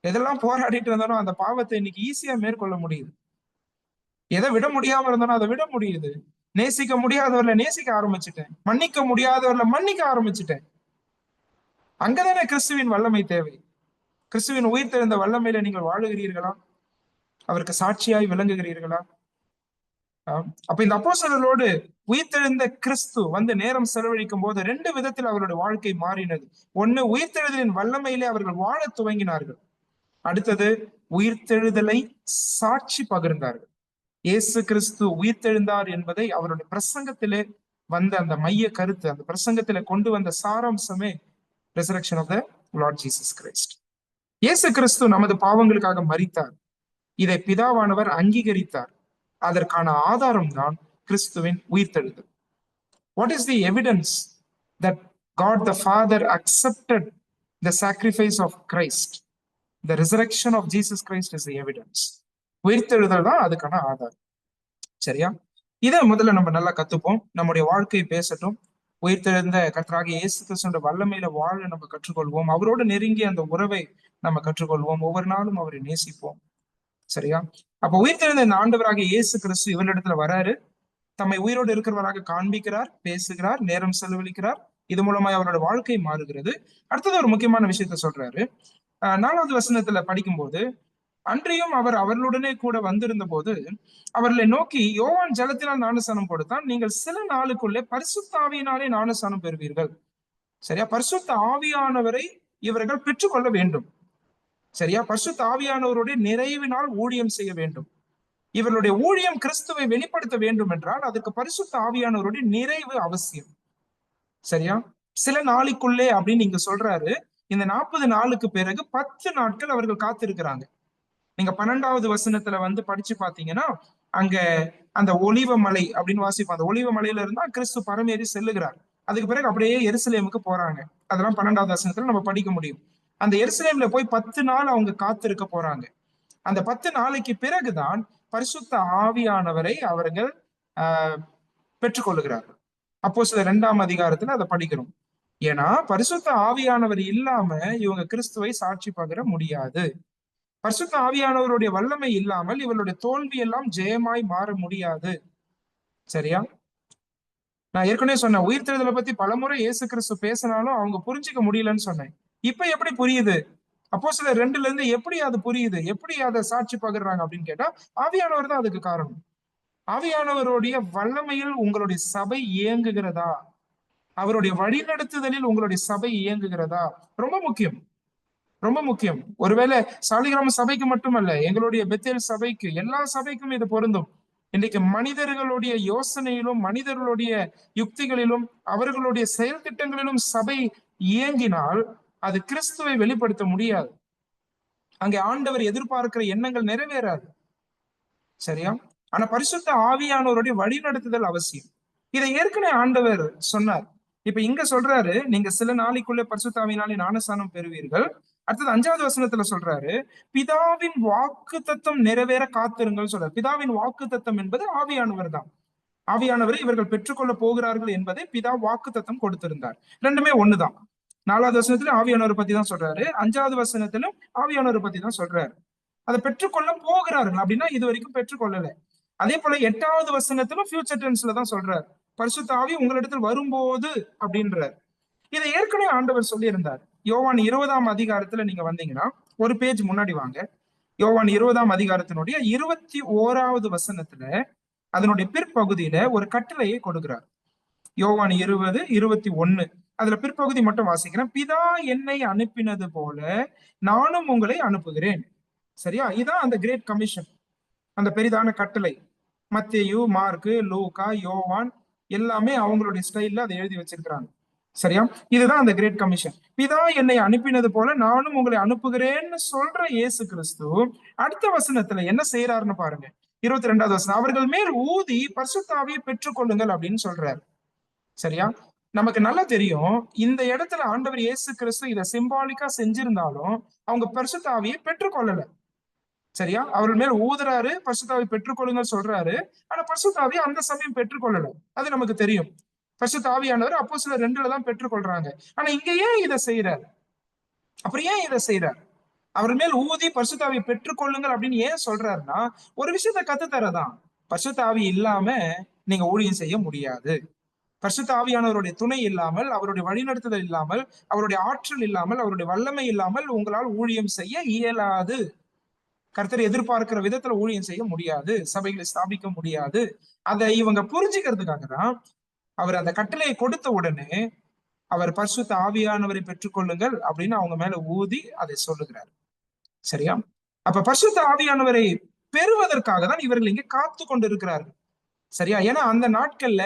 எதெல்லாம் போராடிட்டு இருந்தாலும் அந்த பாவத்தை இன்னைக்கு ஈஸியா மேற்கொள்ள முடியுது. எதை விட முடியாம இருந்தாலும் அதை விட முடியுது. நேசிக்க முடியாதவர்ல நேசிக்க ஆரம்பிச்சுட்டேன். மன்னிக்க முடியாதவர்ல மன்னிக்க ஆரம்பிச்சுட்டேன். அங்கதானே கிறிஸ்துவின் வல்லமை தேவை. கிறிஸ்துவின் உயிர்த்தெழுந்த வல்லமையில நீங்கள் வாழுகிறீர்களா? அவருக்கு சாட்சியாய் விளங்குகிறீர்களா? அப்ப இந்த அப்போஸ்தலரோடு உயிர்த்தெழுந்த கிறிஸ்து வந்து நேரம் செலவழிக்கும் போது 2 விதத்தில் அவருடைய வாழ்க்கை மாறினது. ஒண்ணு, உயிர்த்தெழுதலின் வல்லமையிலே அவர்கள் வாழ துவங்கினார்கள். அடுத்தது, உயிர்த்தெழுதலை சாட்சி பகிர்ந்தார்கள். இயேசு கிறிஸ்து உயிர்த்தெழுந்தார் என்பதை அவருடைய பிரசங்கத்திலே வந்த அந்த மைய கருத்து, அந்த பிரசங்கத்திலே கொண்டு வந்த சாராம்சமே resurrection of the Lord Jesus Christ. இயேசு கிறிஸ்து நமது பாவங்களுக்காக மரித்தார். இதை பிதாவானவர் அங்கீகரித்தார். அதற்கான ஆதாரம் தான் கிறிஸ்துவின் உயிர்த்தெழுதல். What is the evidence that God the Father accepted the sacrifice of Christ? The resurrection of Jesus Christ is the evidence. உயிர்த்தெழுதல் தான் அதுக்கான ஆதாரம். சரியா? இதை முதல்ல நம்ம நல்லா கத்துப்போம். நம்முடைய வாழ்க்கையை பேசட்டும். உயிர்த்தெழுந்த கர்த்தராகிய இயேசு கிறிஸ்துவோட வல்லமையில வாழ நம்ம கற்றுக்கொள்வோம். அவரோடு நெருங்கிய அந்த உறவை நம்ம கற்றுக்கொள்வோம். ஒவ்வொரு நாளும் அவரை நேசிப்போம். சரியா? அப்ப உயிர்த்தெழுந்த இந்த ஆண்டவராகிய இயேசு கிறிஸ்து இவரிடத்துல வராரு. தம்மை உயிரோடு இருக்கிறவராக காண்பிக்கிறார், பேசுகிறார், நேரம் செலவழிக்கிறார். இது மூலமா அவரோட வாழ்க்கை மாறுகிறது. அடுத்தது ஒரு முக்கியமான விஷயத்த சொல்றாரு. 4வது வசனத்துல படிக்கும்போது, அன்றியும் அவர் அவர்களுடனே கூட வந்திருந்த போது அவர்களை நோக்கி, யோவான் ஜலத்தினால் ஞானஸ்நானம் கொடுத்தான், நீங்கள் சில நாளுக்குள்ளே பரிசுத்த ஆவியினாலே ஞானஸ்நானம் பெறுவீர்கள். சரியா? பரிசுத்த ஆவியானவரை இவர்கள் பெற்றுக்கொள்ள வேண்டும். சரியா? பரிசுத்த ஆவியானவருடைய நிறைவினால் ஊழியம் செய்ய வேண்டும். இவர்களுடைய ஊழியம் கிறிஸ்துவை வெளிப்படுத்த வேண்டும் என்றால் அதுக்கு பரிசுத்த ஆவியானவருடைய நிறைவு அவசியம். சரியா? சில நாளைக்குள்ளே அப்படின்னு நீங்க சொல்றாரு. இந்த 40 நாளுக்கு பிறகு 10 நாட்கள் அவர்கள் காத்திருக்கிறாங்க. நீங்க 12வது வசனத்துல வந்து படிச்சு பாத்தீங்கன்னா, அங்க அந்த ஒலிவ மலை அப்படின்னு வாசிப்போம். அந்த ஒலிவ மலையில இருந்தா கிறிஸ்து பரமேறி செல்லுகிறார். அதுக்கு பிறகு அப்படியே எருசலேமுக்கு போறாங்க. அதெல்லாம் 12வது வசனத்துல நம்ம படிக்க முடியும். அந்த எருசலேம்ல போய் 10 நாள் அவங்க காத்திருக்க போறாங்க. அந்த 10 நாளைக்கு பிறகுதான் பரிசுத்த ஆவியானவரை அவர்கள் பெற்றுக்கொள்ளுகிறார்கள். அப்போஸ்தலர் 2ஆம் அதிகாரத்துல அதை படிக்கிறோம். ஏன்னா பரிசுத்த ஆவியானவர் இல்லாம இவங்க கிறிஸ்துவை சாட்சி பகிர முடியாது. பரிசுத்த ஆவியானவருடைய வல்லமை இல்லாமல் இவருடைய தோல்வி எல்லாம் ஜெயமாய் மாற முடியாது. சரியா? நான் ஏற்கனவே சொன்னேன், உயிர்த்தெழுதலை பத்தி பலமுறை இயேசு கிறிஸ்து பேசினாலும் அவங்க புரிஞ்சுக்க முடியலன்னு சொன்னேன். இப்ப எப்படி புரியுது? அப்போஸ்தலர் 2ல இருந்து எப்படி அது புரியுது? எப்படி அதை சாட்சி பகிர்றாங்க அப்படின்னு கேட்டா, ஆவியானவர் தான் அதுக்கு காரணம். ஆவியானவருடைய வல்லமையில் உங்களுடைய சபை இயங்குகிறதா? அவருடைய வழிநடத்துதலில் உங்களுடைய சபை இயங்குகிறதா? ரொம்ப முக்கியம், ரொம்ப முக்கியம். ஒருவேளை சாலிகிராம சபைக்கு மட்டுமல்ல, எங்களுடைய பெத்தேல் சபைக்கு, எல்லா சபைக்கும் இது பொருந்தும். இன்னைக்கு மனிதர்களுடைய யோசனையிலும் மனிதர்களுடைய யுக்திகளிலும் அவர்களுடைய செயல் திட்டங்களிலும் சபை இயங்கினால் அது கிறிஸ்துவை வெளிப்படுத்த முடியாது. அங்கே ஆண்டவர் எதிர்பார்க்கிற எண்ணங்கள் நிறைவேறாது. சரியா? ஆனா பரிசுத்த ஆவியானவருடைய வழிநடத்துதல் அவசியம். இதை ஏற்கனவே ஆண்டவர் சொன்னார். இப்ப இங்க சொல்றாரு, நீங்க சில நாளைக்குள்ளே பரிசுத்த ஆவியினாலே ஞானஸ்நானம் பெறுவீர்கள். அடுத்தது 5வது வசனத்துல சொல்றாரு, பிதாவின் வாக்கு தத்தம் நிறைவேற காத்திருங்கள் சொல்றாரு. பிதாவின் வாக்கு தத்தம் என்பது ஆவியானவர் தான். ஆவியானவரை இவர்கள் பெற்றுக்கொள்ள போகிறார்கள் என்பதை பிதா வாக்கு தத்தம் கொடுத்திருந்தார். ரெண்டுமே ஒண்ணுதான். 4வது வசனத்துல ஆவியானவரை பத்தி தான் சொல்றாரு. 5வது வசனத்திலும் ஆவியானவரை பத்தி தான் சொல்றாரு. அதை பெற்றுக்கொள்ள போகிறார்கள் அப்படின்னா இது வரைக்கும் பெற்றுக்கொள்ளல. அதே போல 8வது வசனத்திலும் ஃபியூச்சர் டென்ஸ்ல தான் சொல்றாரு, பரிசுத்த ஆவி உங்களிடத்தில் வரும்போது அப்படின்றார். இதை ஏற்கனவே ஆண்டவர் சொல்லி இருந்தார். யோவான் 20ஆம் அதிகாரத்துல நீங்க வந்தீங்கன்னா ஒரு பேஜ் முன்னாடி வாங்க. யோவான் 20ஆம் அதிகாரத்தினுடைய 21வது வசனத்துல அதனுடைய பிற்பகுதியில ஒரு கட்டளையை கொடுக்கிறார். யோவான் 20:21. அதுல பிற்பகுதி மட்டும் வாசிக்கிறேன். பிதா என்னை அனுப்பினது போல நானும் உங்களை அனுப்புகிறேன். சரியா? இதான் அந்த கிரேட் கமிஷன், அந்த பெரிதான கட்டளை. மத்தேயு, மார்க்கு, லூக்கா, யோவான் எல்லாமே அவங்களுடைய ஸ்டைல்ல அதை எழுதி வச்சிருக்கிறாங்க. சரியா? இதுதான் அந்த கிரேட் கமிஷன். பிதா என்னை அனுப்பினது போல நானும் உங்களை அனுப்புகிறேன்னு சொல்ற இயேசு கிறிஸ்து அடுத்த வசனத்துல என்ன செய்யறாருன்னு பாருங்க. 22வது வசனம், அவர்கள் மேல் ஊதி பரிசுத்த ஆவியை பெற்றுக்கொள்ளுங்கள் அப்படின்னு சொல்றாரு. சரியா? நமக்கு நல்லா தெரியும், இந்த இடத்துல ஆண்டவர் இயேசு கிறிஸ்து இதை சிம்பாலிக்கா செஞ்சிருந்தாலும் அவங்க பரிசுத்த ஆவியை பெற்றுக்கொள்ளல. சரியா? அவர்கள் மேல் ஊதுறாரு, பரிசுத்த ஆவியை பெற்றுக்கொள்ளுங்கள் சொல்றாரு. ஆனா பரிசுத்த ஆவியை அந்த சமயம் பெற்றுக்கொள்ளல. அது நமக்கு தெரியும். பரிசுத்த ஆவியானவர் அப்போஸ்தலர் 2ல தான் பெற்றுக்கொள்றாங்க. ஆனா இங்க ஏன் இதை செய்யறாரு? அப்புறம் ஏன் இதை செய்யறாரு? அவர் மேல் ஊதி பரிசுத்த ஆவியை பெற்றுக்கொள்ளுங்கள் அப்படின்னு ஏன் சொல்றாருன்னா, ஒரு விஷயத்த கத்து தரதான். பரிசுத்த ஆவி இல்லாம நீங்க ஊழியம் செய்ய முடியாது. பரிசுத்த ஆவியானவருடைய துணை இல்லாமல், அவருடைய வழிநடத்துதல் இல்லாமல், அவருடைய ஆற்றல் இல்லாமல், அவருடைய வல்லமை இல்லாமல் உங்களால் ஊழியம் செய்ய இயலாது. கர்த்தர் எதிர்பார்க்கிற விதத்துல ஊழியம் செய்ய முடியாது, சபைகளை ஸ்தாபிக்க முடியாது. அதை இவங்க புரிஞ்சுக்கிறதுக்காக தான் அவர் அந்த கட்டளையை கொடுத்த உடனே அவர் பரிசுத்த ஆவியானவரை பெற்றுக்கொள்ளுங்கள் அப்படின்னு அவங்க மேல ஊதி அதை சொல்லுகிறார். சரியா? அப்ப பரிசுத்த ஆவியானவரை பெறுவதற்காக தான் இவர்கள் இங்கே காத்து கொண்டு இருக்கிறார்கள். சரியா? ஏன்னா அந்த நாட்கள்ல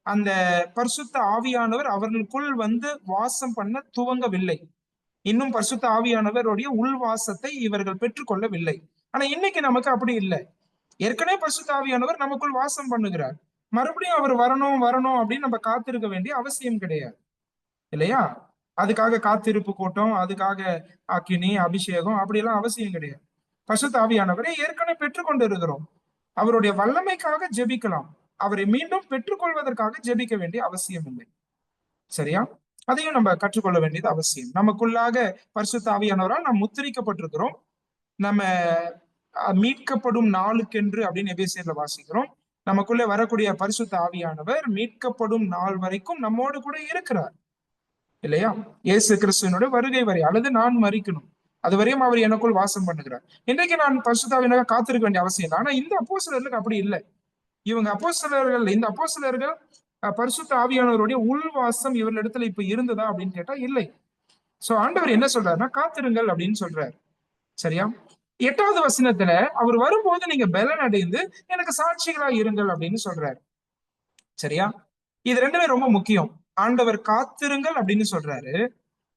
அந்த பரிசுத்த ஆவியானவர் அவர்களுக்குள் வந்து வாசம் பண்ண துவங்கவில்லை. இன்னும் பரிசுத்த ஆவியானவருடைய உள்வாசத்தை இவர்கள் பெற்றுக்கொள்ளவில்லை. ஆனா இன்னைக்கு நமக்கு அப்படி இல்லை. ஏற்கனவே பரிசுத்த ஆவியானவர் நமக்குள் வாசம் பண்ணுகிறார். மறுபடியும் அவர் வரணும் வரணும் அப்படின்னு நம்ம காத்திருக்க வேண்டிய அவசியம் கிடையாது, இல்லையா? அதுக்காக காத்திருப்பு கூட்டம், அதுக்காக அக்கினி அபிஷேகம் அப்படியெல்லாம் அவசியம் கிடையாது. பரிசுத்த ஆவியானவரை ஏற்கனவே பெற்றுக்கொண்டு இருக்கிறோம். அவருடைய வல்லமைக்காக ஜெபிக்கலாம். அவரை மீண்டும் பெற்றுக்கொள்வதற்காக ஜெபிக்க வேண்டிய அவசியம் இல்லை. சரியா? அதையும் நம்ம கற்றுக்கொள்ள வேண்டியது அவசியம். நமக்குள்ளாக பரிசுத்த ஆவியானவரால் நாம் முத்திரிக்கப்பட்டிருக்கிறோம். நம்ம மீட்கப்படும் நாளுக்கென்று அப்படின்னு எபேசியர்ல வாசிக்கிறோம். நமக்குள்ளே வரக்கூடிய பரிசுத்த ஆவியானவர் மீட்கப்படும் நாள் வரைக்கும் நம்மோடு கூட இருக்கிறார், இல்லையா? இயேசு கிறிஸ்துவனுடைய வருகை வரை, அல்லது நான் மரிக்கணும் அது வரையும் அவர் எனக்குள் வாசம் பண்ணுகிறார். இன்றைக்கு நான் பரிசுத்த ஆவியானவரை காத்திருக்க வேண்டிய அவசியம் இல்லை. ஆனா இந்த அப்போஸ்தலர்களுக்கு அப்படி இல்லை. இவங்க அப்போஸ்தலர்கள், இந்த அப்போஸ்தலர்கள் பரிசுத்த ஆவியானவருடைய உள்வாசம் இவர்களிடத்துல இப்ப இருந்ததா அப்படின்னு கேட்டா இல்லை. சோ ஆண்டவர் என்ன சொல்றாருன்னா காத்திருங்கள் அப்படின்னு சொல்றாரு. சரியா? 8வது வசனத்துல அவர் வரும்போது நீங்க பலன் அடைந்து எனக்கு சாட்சிகளா இருங்கள் அப்படின்னு சொல்றாரு. சரியா? இது ரெண்டுமே ரொம்ப முக்கியம். ஆண்டவர் காத்திருங்கள் அப்படின்னு சொல்றாரு.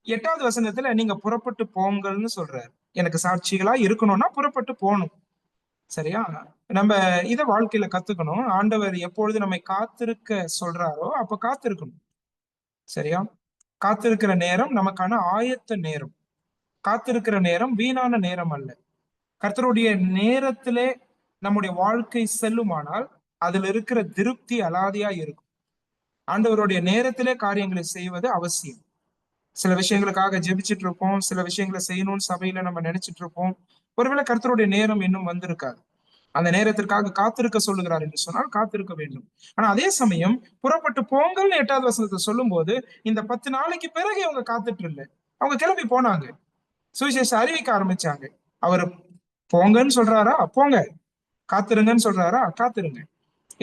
8வது வசனத்துல நீங்க புறப்பட்டு போங்கள்னு சொல்றாரு. எனக்கு சாட்சிகளா இருக்கணும்னா புறப்பட்டு போகணும். சரியா? நம்ம இத வாழ்க்கையில கத்துக்கணும். ஆண்டவர் எப்பொழுது நம்மை காத்திருக்க சொல்றாரோ அப்ப காத்திருக்கணும். சரியா? காத்திருக்கிற நேரம் நமக்கான ஆயத்த நேரம். காத்திருக்கிற நேரம் வீணான நேரம் அல்ல. கர்த்தருடைய நேரத்திலே நம்முடைய வாழ்க்கை செல்லுமானால் அதுல இருக்கிற திருப்தி அலாதியா இருக்கும். ஆண்டவருடைய நேரத்திலே காரியங்களை செய்வது அவசியம். சில விஷயங்களுக்காக ஜெபிச்சுட்டு இருப்போம், சில விஷயங்களை செய்யணும்னு சபையில நம்ம நினைச்சிட்டு இருப்போம். ஒருவேளை கர்த்தருடைய நேரம் இன்னும் வந்திருக்காது. அந்த நேரத்திற்காக காத்திருக்க சொல்லுகிறார் என்று சொன்னால் காத்திருக்க வேண்டும். ஆனா அதே சமயம் புறப்பட்டு போங்கள்னு 8வது வசனத்தை சொல்லும் போது இந்த 10 நாளைக்கு பிறகு அவங்க காத்துட்டு இல்லை. அவங்க கிளம்பி போனாங்க, சுவிசேஷம் அறிவிக்க ஆரம்பிச்சாங்க. அவர் போங்கன்னு சொல்றாரா, போங்க. காத்திருங்கன்னு சொல்றாரா, காத்திருங்க.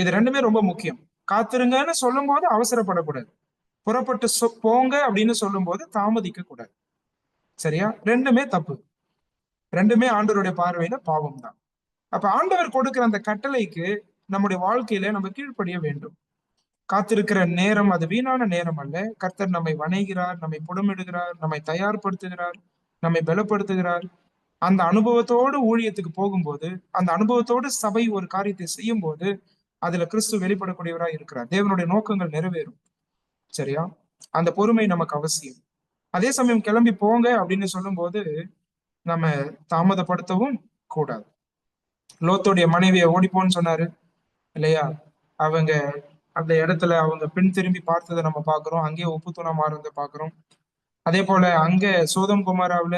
இது ரெண்டுமே ரொம்ப முக்கியம். காத்திருங்கன்னு சொல்லும் போது அவசரப்படக்கூடாது. புறப்பட்டு போங்க அப்படின்னு சொல்லும் போது தாமதிக்க கூடாது. சரியா? ரெண்டுமே தப்பு. ரெண்டுமே ஆண்டவருடைய பார்வையில பாவம் தான். அப்ப ஆண்டவர் கொடுக்கிற அந்த கட்டளைக்கு நம்முடைய வாழ்க்கையில நம்ம கீழ்ப்படிய வேண்டும். காத்திருக்கிற நேரம் அது வீணான நேரம் அல்ல. கர்த்தர் நம்மை வணைகிறார், நம்மை புடமிடுகிறார், நம்மை தயார்படுத்துகிறார், நம்மை பலப்படுத்துகிறார். அந்த அனுபவத்தோடு ஊழியத்துக்கு போகும்போது, அந்த அனுபவத்தோடு சபை ஒரு காரியத்தை செய்யும் போது அதுல கிறிஸ்து வெளிப்படக்கூடியவராய் இருக்கிறார். தேவனுடைய நோக்கங்கள் நிறைவேறும். சரியா? அந்த பொறுமை நமக்கு அவசியம். அதே சமயம் கிளம்பி போங்க அப்படின்னு சொல்லும் போது நம்ம தாமதப்படுத்தவும் கூடாது. லோத்துடைய மனைவியை ஓடிப்போன்னு சொன்னாரு, இல்லையா? அவங்க அந்த இடத்துல அவங்க பின் திரும்பி பார்த்ததை நம்ம பாக்குறோம். அங்கேயே உப்புத்தூணா மாறுறதை பாக்குறோம். அதே போல அங்க சோதம் குமாராவில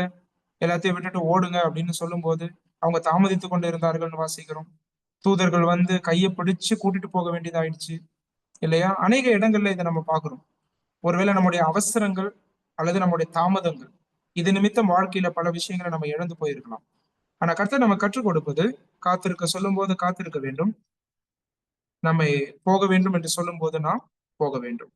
எல்லாத்தையும் விட்டுட்டு ஓடுங்க அப்படின்னு சொல்லும் போது அவங்க தாமதித்து கொண்டு இருந்தார்கள்னு வாசிக்கிறோம். தூதர்கள் வந்து கையை பிடிச்சு கூட்டிட்டு போக வேண்டியதாயிடுச்சு, இல்லையா? அநேக இடங்கள்ல இதை நம்ம பாக்குறோம். ஒருவேளை நம்முடைய அவசரங்கள் அல்லது நம்முடைய தாமதங்கள் இது நிமித்தம் வாழ்க்கையில பல விஷயங்களை நம்ம இழந்து போயிருக்கலாம். ஆனா கர்த்தர் நம்ம கற்றுக் கொடுப்பது, காத்திருக்க சொல்லும் போது காத்திருக்க வேண்டும், நம்மை போக வேண்டும் என்று சொல்லும் போது நாம் போக வேண்டும்.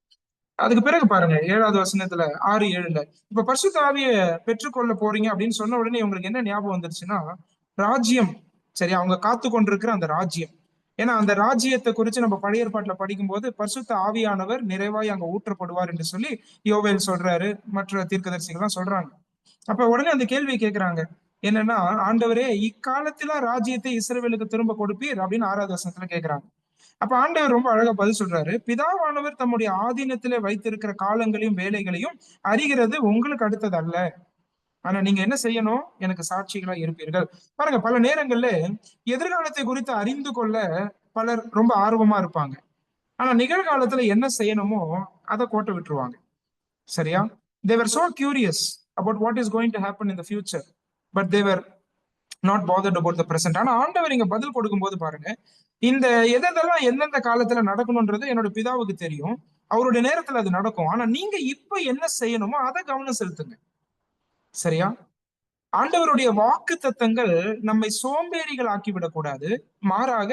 அதுக்கு பிறகு பாருங்க 7வது வசனத்துல 6, 7ல இப்ப பரிசுத்த ஆவிய பெற்றுக்கொள்ள போறீங்க அப்படின்னு சொன்ன உடனே உங்களுக்கு என்ன ஞாபகம் வந்துருச்சுன்னா, ராஜ்யம். சரி, அவங்க காத்து கொண்டிருக்கிற அந்த ராஜ்யம். ஏன்னா அந்த ராஜ்யத்தை குறித்து நம்ம பழைய ஏற்பாட்டுல படிக்கும்போது பரிசுத்த ஆவியானவர் நிறைவாய் அங்க ஊற்றப்படுவார் என்று சொல்லி யோவேல் சொல்றாரு, மற்ற தீர்க்கதரிசிகள்லாம் சொல்றாங்க. அப்ப உடனே அந்த கேள்வியை கேட்கிறாங்க. என்னன்னா, ஆண்டவரே இக்காலத்தில ராஜ்யத்தை இஸ்ரவேலுக்கு திரும்ப கொடுப்பீர் அப்படின்னு 6வது வசனத்துல கேட்கிறாங்க. அப்ப ஆண்டவர் ரொம்ப அழகா பதில் சொல்றாரு. பிதாவானவர் தம்முடைய ஆதீனத்திலே வைத்திருக்கிற காலங்களையும் வேலைகளையும் அறிகிறது உங்களுக்கு அடுத்தது அல்ல. ஆனா நீங்க என்ன செய்யணும்? எனக்கு சாட்சிகளா இருப்பீர்கள். பாருங்க, பல நேரங்கள்ல எதிர்காலத்தை குறித்து அறிந்து கொள்ள பலர் ரொம்ப ஆர்வமா இருப்பாங்க. ஆனா நிகழ்காலத்துல என்ன செய்யணுமோ அதை கோட்டை விட்டுருவாங்க. சரியா? They were so curious about what is going to happen in the future, but they were not bothered about the present. ஆனா ஆண்டவர் இங்க பதில் கொடுக்கும்போது பாருங்க, இந்த எதெல்லாம் எந்தெந்த காலத்துல நடக்கணும்ன்றது என்னோட பிதாவுக்கு தெரியும். அவருடைய நேரத்துல அது நடக்கும். ஆனா நீங்க இப்ப என்ன செய்யணுமோ அதை கவனம் செலுத்துங்க. சரியா? ஆண்டவருடைய வாக்கு தத்தங்கள் நம்மை சோம்பேறிகள் ஆக்கிவிடக் கூடாது. மாறாக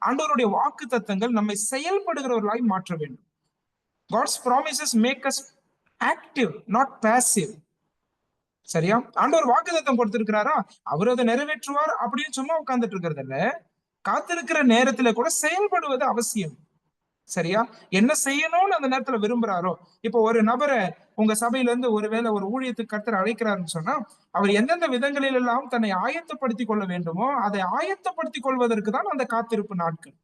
ஆண்டவருடைய வாக்கு தத்தங்கள் நம்மை செயல்படுகிறவர்களாய் மாற்ற வேண்டும். God's promises make us active, not passive. சரியா? ஆண்டவர் வாக்குத்தத்தம் கொடுத்திருக்கிறாரா, அவர் அதை நிறைவேற்றுவார் அப்படின்னு சும்மா உட்கார்ந்துட்டு இருக்கிறது இல்ல. காத்திருக்கிற நேரத்துல கூட செயல்படுவது அவசியம். சரியா? என்ன செய்யணும்னு அந்த நேரத்துல விரும்புறாரோ, இப்போ ஒரு நபரை உங்க சபையில இருந்து ஒருவேளை ஒரு ஊழியத்துக்கு கர்த்தர் அழைக்கிறாருன்னு சொன்னா, அவர் எந்தெந்த விதங்களில் எல்லாம் தன்னை ஆயத்தப்படுத்திக் கொள்ள வேண்டுமோ அதை ஆயத்தப்படுத்திக் கொள்வதற்கு தான் அந்த காத்திருப்பு நாட்கள்.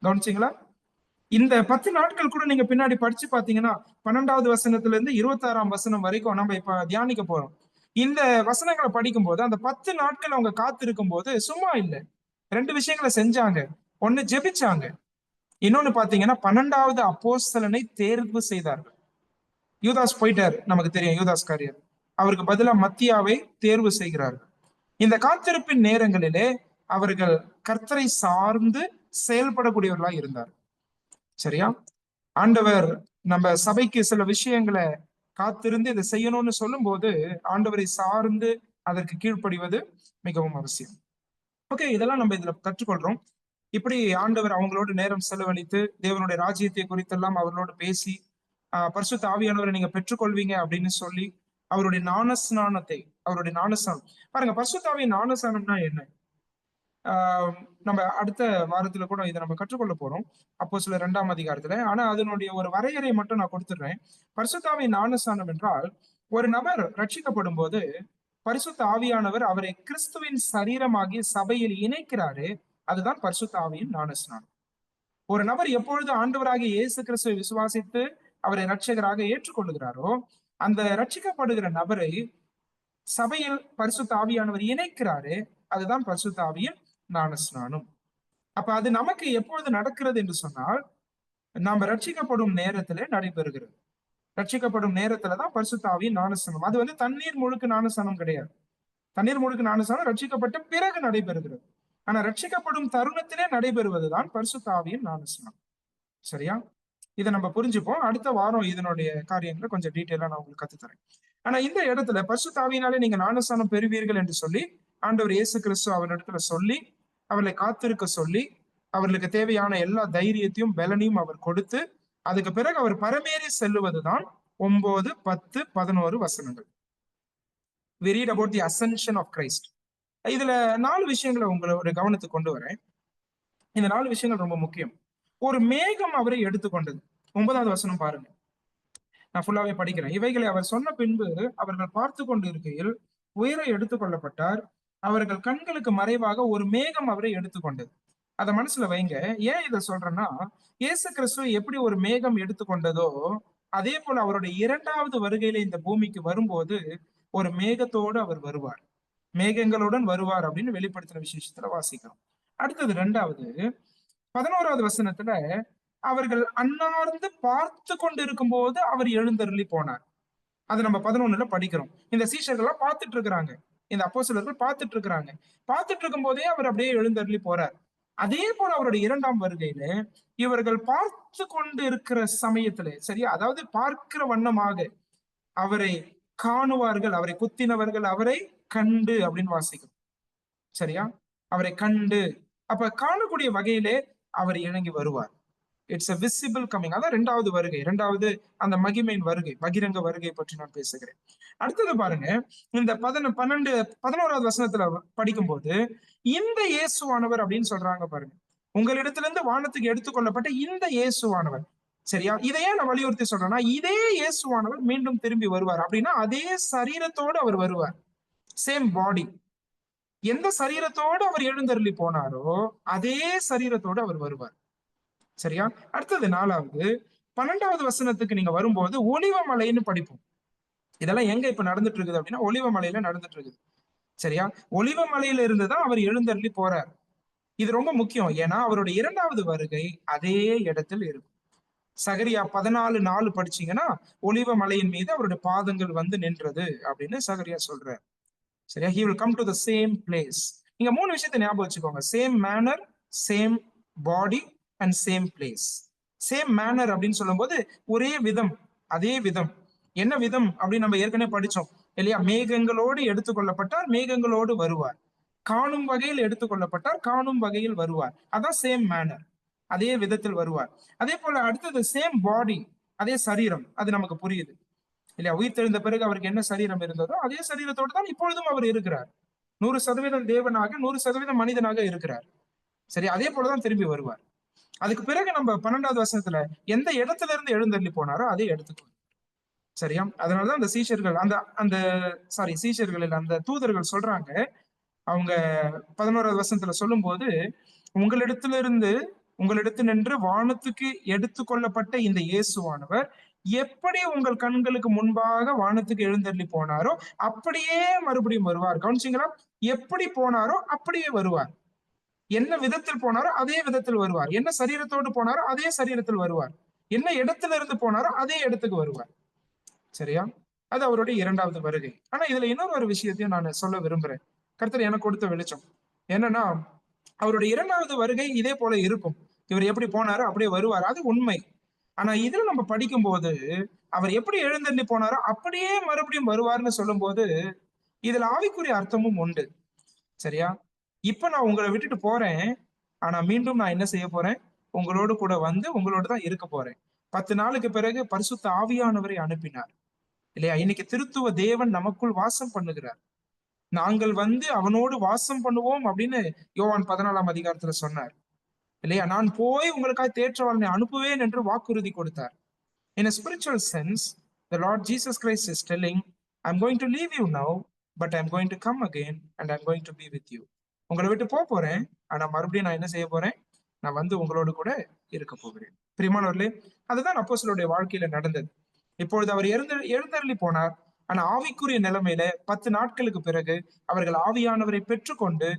கவனிச்சீங்களா? இந்த 10 நாட்கள் கூட நீங்க பின்னாடி படிச்சு பாத்தீங்கன்னா 12வது வசனத்துல இருந்து 26ஆம் வசனம் வரைக்கும் நம்ம இப்ப தியானிக்க போறோம். இந்த வசனங்களை படிக்கும் போது அந்த 10 நாட்கள் அவங்க காத்திருக்கும் போது சும்மா இல்ல, 2 விஷயங்களை செஞ்சாங்க. ஒண்ணு ஜெபிச்சாங்க, இன்னொன்னு பாத்தீங்கன்னா 12வது அப்போஸ்தலனை தேர்வு செய்தார்கள். யூதாஸ் போயிட்டாரு, நமக்கு தெரியும் யூதாஸ் காரியர். அவருக்கு பதிலா மத்தியாவை தேர்வு செய்கிறார்கள். இந்த காத்திருப்பின் நேரங்களிலே அவர்கள் கர்த்தரை சார்ந்து செயல்படக்கூடியவர்களா இருந்தார். சரியா? ஆண்டவர் நம்ம சபைக்கு சில விஷயங்களை காத்திருந்து இதை செய்யணும்னு சொல்லும் போது ஆண்டவரை சார்ந்து அதற்கு கீழ்ப்படிவது மிகவும் அவசியம். ஓகே, இதெல்லாம் நம்ம இதுல கற்றுக்கொள்றோம். இப்படி ஆண்டவர் அவங்களோட நேரம் செலவழித்து தேவனுடைய ராஜ்யத்தை குறித்தெல்லாம் அவர்களோடு பேசி பரிசுத்த ஆவியானவரை நீங்க பெற்றுக்கொள்வீங்க அப்படின்னு சொல்லி அவருடைய ஞானஸ்நானத்தை, அவருடைய ஞானஸ்நானம் பாருங்க. பரிசுத்த ஆவியின் ஞானஸ்நானம்னா என்ன? நம்ம அடுத்த வாரத்துல கூட இதை நம்ம கற்றுக்கொள்ள போறோம், அப்போ சில 2ஆம் அதிகாரத்துல. ஆனா அதனுடைய ஒரு வரையறை மட்டும் நான் கொடுத்துடுறேன். பரிசுத்த ஆவியின் ஞானஸ்நானம் என்றால், ஒரு நபர் ரட்சிக்கப்படும் போது பரிசுத்த ஆவியானவர் அவரை கிறிஸ்துவின் சரீரமாகிய சபையில் இணைக்கிறாரு. அதுதான் பரிசுத்த ஆவியின் ஞானஸ்நானம். ஒரு நபர் எப்பொழுது ஆண்டவராகிய இயேசு கிறிஸ்துவை விசுவாசித்து அவரை ரட்சகராக ஏற்றுக்கொள்ளுகிறாரோ, அந்த ரட்சிக்கப்படுகிற நபரை சபையில் பரிசுத்த ஆவியானவர் இணைக்கிறாரு. அதுதான் பரிசுத்த ஆவியின் ஞானஸ்நானம். அப்ப அது நமக்கு எப்பொழுது நடக்கிறது என்று சொன்னால், நாம ரட்சிக்கப்படும் நேரத்திலே நடைபெறுகிறது. ரட்சிக்கப்படும் நேரத்துலதான் பரிசுத்த ஆவியின் ஞானஸ்நானம். அது தண்ணீர் முழுக்க ஞானஸ்நானம் கிடையாது. தண்ணீர் முழுக்க ஞானஸ்நானம் ரட்சிக்கப்பட்ட பிறகு நடைபெறுகிறது. ஆனா ரட்சிக்கப்படும் தருணத்திலே நடைபெறுவதுதான் பரிசுத்த ஆவியின் ஞானஸ்நானம். சரியா? இதை நம்ம புரிஞ்சுப்போம். அடுத்த வாரம் இதனுடைய காரியங்களை கொஞ்சம் டீட்டெயிலா நான் உங்களுக்கு கத்துத்தரேன். ஆனா இந்த இடத்துல பரிசுத்த ஆவியினாலே நீங்க ஞானஸ்நானம் பெறுவீர்கள் என்று சொல்லி ஆண்டவர் இயேசு கிறிஸ்து அவரிடத்துல சொல்லி அவர்களை காத்திருக்க சொல்லி அவர்களுக்கு தேவையான எல்லா தைரியத்தையும் பலனையும் அவர் கொடுத்து அதுக்கு பிறகு அவர் பரமேறி செல்லுவதுதான் 9, 10, 11 வசனங்கள். We read about the ascension of Christ. இதுல 4 விஷயங்களை உங்களோட கவனத்துக்கு கொண்டு வரேன். இந்த 4 விஷயங்கள் ரொம்ப முக்கியம். ஒரு மேகம் அவரை எடுத்துக்கொண்டது. 9வது வசனம் பாருங்க, நான் ஃபுல்லாவே படிக்கிறேன். இவைகளை அவர் சொன்ன பின்பு அவர்கள் பார்த்து கொண்டு இருக்கையில் உயர எடுத்துக்கொள்ளப்பட்டார். அவர்கள் கண்களுக்கு மறைவாக ஒரு மேகம் அவரை எடுத்துக்கொண்டது. அத மனசுல வைங்க. ஏன் இதை சொல்றேன்னா, இயேசு கிறிஸ்துவை எப்படி ஒரு மேகம் எடுத்துக்கொண்டதோ அதே போல அவருடைய 2வது வருகையில இந்த பூமிக்கு வரும்போது ஒரு மேகத்தோடு அவர் வருவார், மேகங்களுடன் வருவார் அப்படின்னு வெளிப்படுத்தின விசேஷத்துல வாசிக்கிறோம். அடுத்தது 2வது 11வது வசனத்துல அவர்கள் அன்னார்ந்து பார்த்து கொண்டு இருக்கும் போது அவர் எழுந்தருளி போனார். அது நம்ம 11ல படிக்கிறோம். இந்த சீஷர்கள்லாம் பார்த்துட்டு இருக்கிறாங்க, இந்த அப்போஸ்தலர்கள் பார்த்துட்டு இருக்கிறாங்க. பார்த்துட்டு இருக்கும் போதே அவர் அப்படியே எழுந்தருளி போறார். அதே போல அவருடைய 2ஆம் வருகையில இவர்கள் பார்த்து கொண்டு இருக்கிற சமயத்துல, சரியா, அதாவது பார்க்கிற வண்ணமாக அவரை காணுவார்கள், அவரை குத்தினவர்கள் அவரை கண்டு அப்படின்னு வாசிக்கும். சரியா? அவரை கண்டு, அப்ப காணக்கூடிய வகையிலே அவர் இறங்கி வருவார். It's a visible coming. அதான் இரண்டாவது வருகை, இரண்டாவது அந்த மகிமையின் வருகை, பகிரங்க வருகை பற்றி நான் பேசுகிறேன். அடுத்தது பாருங்க, இந்த 12 11வது வசனத்துல படிக்கும்போது இந்த இயேசுவானவர் அப்படின்னு சொல்றாங்க பாருங்க. உங்களிடத்திலிருந்து வானத்துக்கு எடுத்துக்கொள்ளப்பட்ட இந்த இயேசுவானவர். சரியா? இதை ஏன் நான் வலியுறுத்தி சொல்றேன்னா, இதே இயேசுவானவர் மீண்டும் திரும்பி வருவார். அப்படின்னா அதே சரீரத்தோடு அவர் வருவார். சேம் பாடி. எந்த சரீரத்தோடு அவர் எழுந்தருளி போனாரோ அதே சரீரத்தோடு அவர் வருவார். சரியா? அடுத்தது 4வது 12வது வசனத்துக்கு நீங்க வரும்போது ஒலிவ மலைன்னு படிப்போம். இதெல்லாம் எங்க இப்ப நடந்துட்டு இருக்குது அப்படின்னா ஒலிவ மலையில நடந்துட்டு இருக்குது. சரியா? ஒலிவ மலையில இருந்துதான் அவர் எழுந்தருளி போறார். இது ரொம்ப முக்கியம். ஏன்னா அவருடைய இரண்டாவது வருகை அதே இடத்தில் இருக்கும். சகரியா 14:4 படிச்சீங்கன்னா ஒலிவ மலையின் மீது அவருடைய பாதங்கள் வந்து நின்றது அப்படின்னு சகரியா சொல்றார். சரியா? he will come to the same place. நீங்க 3 விஷயத்தை ஞாபகம் வச்சுக்கோங்க. Same manor, same body and same place. Same manor அப்படின்னு சொல்லும்போது ஒரே விதம், அதே விதம். என்ன விதம் அப்படின்னு நம்ம ஏற்கனவே படிச்சோம் இல்லையா? மேகங்களோடு எடுத்துக்கொள்ளப்பட்டார், மேகங்களோடு வருவார். காணும் வகையில் எடுத்துக்கொள்ளப்பட்டார், காணும் வகையில் வருவார். அதான் சேம் மேனர், அதே விதத்தில் வருவார். அதே போல அடுத்தது சேம் பாடி, அதே சரீரம். அது நமக்கு புரியுது இல்லையா? உயிர் தெழுந்த பிறகு அவருக்கு என்ன சரீரம் இருந்ததோ அதே சரீரத்தோடு தான் இப்பொழுதும் அவர் இருக்கிறார். 100% தேவனாக 100% மனிதனாக இருக்கிறார். சரி, அதே போலதான் திரும்பி வருவார். அதுக்கு பிறகு நம்ம 12வது வசனத்துல எந்த இடத்துல இருந்து எழுந்தள்ளி போனாரோ அதே இடத்துக்கு. சரியா? அதனாலதான் அந்த சீஷர்கள் அந்த அந்த சாரி சீஷர்கள் இல்ல, அந்த தூதர்கள் சொல்றாங்க. அவங்க 11வது வசனத்துல சொல்லும் போது, உங்களிடத்தில் நின்று வானத்துக்கு எடுத்துக்கொள்ளப்பட்ட இந்த இயேசுவானவர் எப்படி உங்கள் கண்களுக்கு முன்பாக வானத்துக்கு எழுந்தள்ளி போனாரோ அப்படியே மறுபடியும் வருவார். கவனிச்சீங்களா? எப்படி போனாரோ அப்படியே வருவார். என்ன விதத்தில் போனாரோ அதே விதத்தில் வருவார். என்ன சரீரத்தோடு போனாரோ அதே சரீரத்தில் வருவார். என்ன இடத்துல இருந்து போனாரோ அதே இடத்துக்கு வருவார். சரியா? அது அவருடைய இரண்டாவது வருகை. ஆனா இதுல இன்னொரு ஒரு விஷயத்தையும் நான் சொல்ல விரும்புறேன். கர்த்தர் எனக்கு கொடுத்த வெளிச்சம் என்னன்னா, அவருடைய இரண்டாவது வருகை இதே போல இருக்கும். இவர் எப்படி போனாரோ அப்படியே வருவார். அது உண்மை. ஆனா இதுல நம்ம படிக்கும்போது அவர் எப்படி எழுந்தள்ளி போனாரோ அப்படியே மறுபடியும் வருவார்னு சொல்லும்போது இதுல ஆவிக்குரிய அர்த்தமும் உண்டு. சரியா? இப்ப நான் உங்களை விட்டுட்டு போறேன். ஆனா மீண்டும் நான் என்ன செய்ய போறேன்? உங்களோடு கூட வந்து உங்களோடு தான் இருக்க போறேன். 10 நாளுக்கு பிறகு பரிசுத்த ஆவியானவரை அனுப்பினார் இல்லையா? இன்னைக்கு திருத்துவ தேவன் நமக்குள் வாசம் பண்ணுகிறார். நாங்கள் வந்து அவனோடு வாசம் பண்ணுவோம் அப்படின்னு யோவான் 14ஆம் அதிகாரத்துல சொன்னார் இல்லையா? நான் போய் உங்களுக்காக தேற்றவாளனை அனுப்புவேன் என்று வாக்குறுதி கொடுத்தார். In a spiritual sense, the Lord Jesus Christ is telling, I'm going to leave you now, but I'm going to come again and I'm going to be with you. உங்களை விட்டு போறேன், ஆனா மறுபடியும் நான் என்ன செய்ய போறேன்? நான் வந்து உங்களோடு கூட இருக்க போகிறேன். பிரியமானவர்களே, அதுதான் அப்போஸ்தலருடைய வாழ்க்கையில நடந்தது. இப்பொழுது அவர் எழுந்தருளி போனார். ஆனா ஆவிக்குரிய நிலைமையில 10 நாட்களுக்கு பிறகு அவர்கள் ஆவியானவரை பெற்றுக்கொண்டு,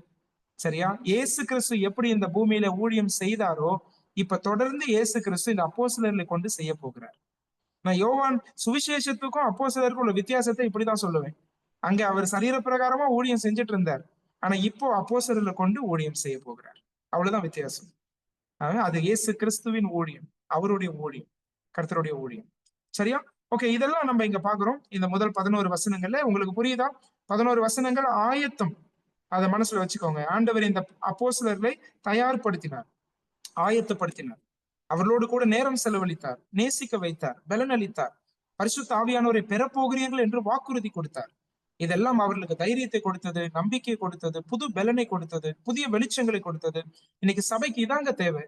சரியா? இயேசு கிறிஸ்து எப்படி இந்த பூமியில ஊழியம் செய்தாரோ இப்ப தொடர்ந்து இயேசு கிறிஸ்து இந்த அப்போஸ்தலர்களை கொண்டு செய்ய போகிறார். நான் யோவான் சுவிசேஷத்துக்கும் அப்போஸ்தலருக்கும் உள்ள வித்தியாசத்தை இப்படிதான் சொல்லுவேன். அங்க அவர் சரீர பிரகாரமா ஊழியம் செஞ்சுட்டு இருந்தார். ஆனா இப்போ அப்போஸ்தலர்களை கொண்டு ஊழியம் செய்ய போகிறார். அவ்வளவுதான் வித்தியாசம். அது இயேசு கிறிஸ்துவின் ஊழியம், அவருடைய ஊழியம், கர்த்தருடைய ஊழியம். சரியா? ஓகே, இதெல்லாம் நம்ம இங்க பாக்குறோம். இந்த முதல் 11 வசனங்கள்ல உங்களுக்கு புரியுதா? 11 வசனங்கள் ஆயத்தம். அதை மனசுல வச்சுக்கோங்க. ஆண்டவர் இந்த அப்போஸ்தலர்களை தயார்படுத்தினார், ஆயத்தப்படுத்தினார். அவர்களோடு கூட நேரம் செலவழித்தார், நேசிக்க வைத்தார், பலன் அளித்தார். பரிசுத்த ஆவியானவரை பெறப்போகிறீர்கள் என்று வாக்குறுதி கொடுத்தார். இதெல்லாம் அவர்களுக்கு தைரியத்தை கொடுத்தது, நம்பிக்கை கொடுத்தது, புது பலனை கொடுத்தது, புதிய வெளிச்சங்களை கொடுத்தது. இன்னைக்கு சபைக்கு இதாங்க தேவை.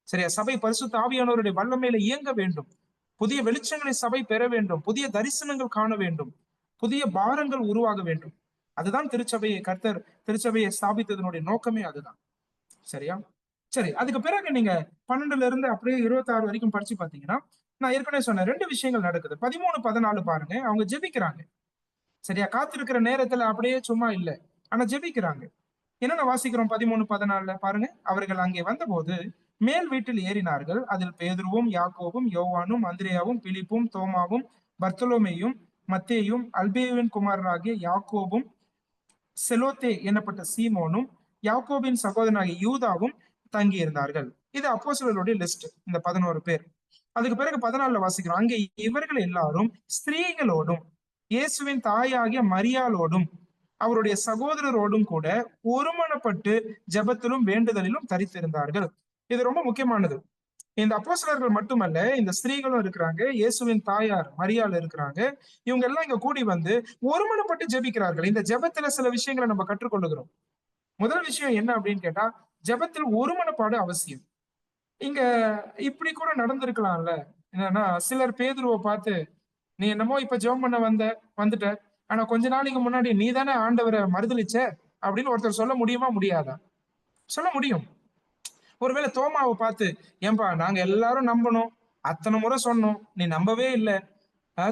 சரியா? சபை பரிசுத்த ஆவியானவருடைய வல்லமையில இயங்க வேண்டும். புதிய வெளிச்சங்களை சபை பெற வேண்டும். புதிய தரிசனங்கள் காண வேண்டும். புதிய பாரங்கள் உருவாக வேண்டும். அதுதான் திருச்சபையை ஸ்தாபித்ததனுடைய நோக்கமே அதுதான். சரியா? சரி, அதுக்கு பிறகு நீங்க 12ல இருந்து அப்படியே 26 வரைக்கும் படிச்சு பாத்தீங்கன்னா, நான் ஏற்கனவே சொன்னேன் 2 விஷயங்கள் நடக்குது. 13, 14 பாருங்க. அவங்க ஜெபிக்கிறாங்க. சரியா? காத்திருக்கிற நேரத்துல அப்படியே சும்மா இல்ல, ஆனா ஜெபிக்கிறாங்க. என்னென்ன வாசிக்கிறோம் 13, 14 பாருங்க. அவர்கள் அங்கே வந்தபோது மேல் வீட்டில் ஏறினார்கள். அதில் பேதுருவும், யாக்கோபும், யோவானும், அந்திரேயாவும், பிலிப்பும், தோமாவும், பர்த்தலோமேயும், மத்தேயும், அல்பேயுவின் குமாரராகிய யாக்கோபும், செலோத்தே எனப்பட்ட சீமோனும், யாக்கோபின் சகோதரனாகிய யூதாவும் தங்கி இருந்தார்கள். இது அப்போஸ்தலர்களுடைய லிஸ்ட், இந்த 11 பேர். அதுக்கு பிறகு 14ல வாசிக்கிறோம். அங்கே இவர்கள் எல்லாரும் ஸ்திரீகளோடும் இயேசுவின் தாயாகிய மரியாளோடும் அவருடைய சகோதரரோடும் கூட ஒருமனப்பட்டு ஜெபத்திலும் வேண்டுதலிலும் தரித்திருந்தார்கள். இது ரொம்ப முக்கியமானது. இந்த அப்போஸ்தலர்கள் மட்டுமல்ல, இந்த ஸ்திரீகளும் இருக்கிறாங்க, இயேசுவின் தாயார் மரியாள் இருக்கிறாங்க. இவங்க எல்லாம் இங்க கூடி வந்து ஒருமனப்பட்டு ஜெபிக்கிறார்கள். இந்த ஜெபத்துல சில விஷயங்களை நம்ம கற்றுக்கொள்ளுகிறோம். முதல் விஷயம் என்ன அப்படின்னு கேட்டா, ஜெபத்தில் ஒருமனப்பாடு அவசியம். இங்க இப்படி கூட நடந்திருக்கலாம்ல. என்னன்னா, சிலர் பேதுருவ பார்த்து, "நீ என்னமோ இப்ப ஜெபம் பண்ண வந்துட்ட. ஆனா கொஞ்ச நாளைக்கு முன்னாடி நீ தானே ஆண்டவரை மறுதலிச்ச" அப்படின்னு ஒருத்தர் சொல்ல முடியுமா? முடியாதா? சொல்ல முடியும். ஒருவேளை தோமாவை பார்த்து, "ஏன்பா நாங்க எல்லாரும் நம்பணும். அத்தனை முறை சொன்னோம். நீ நம்பவே இல்ல.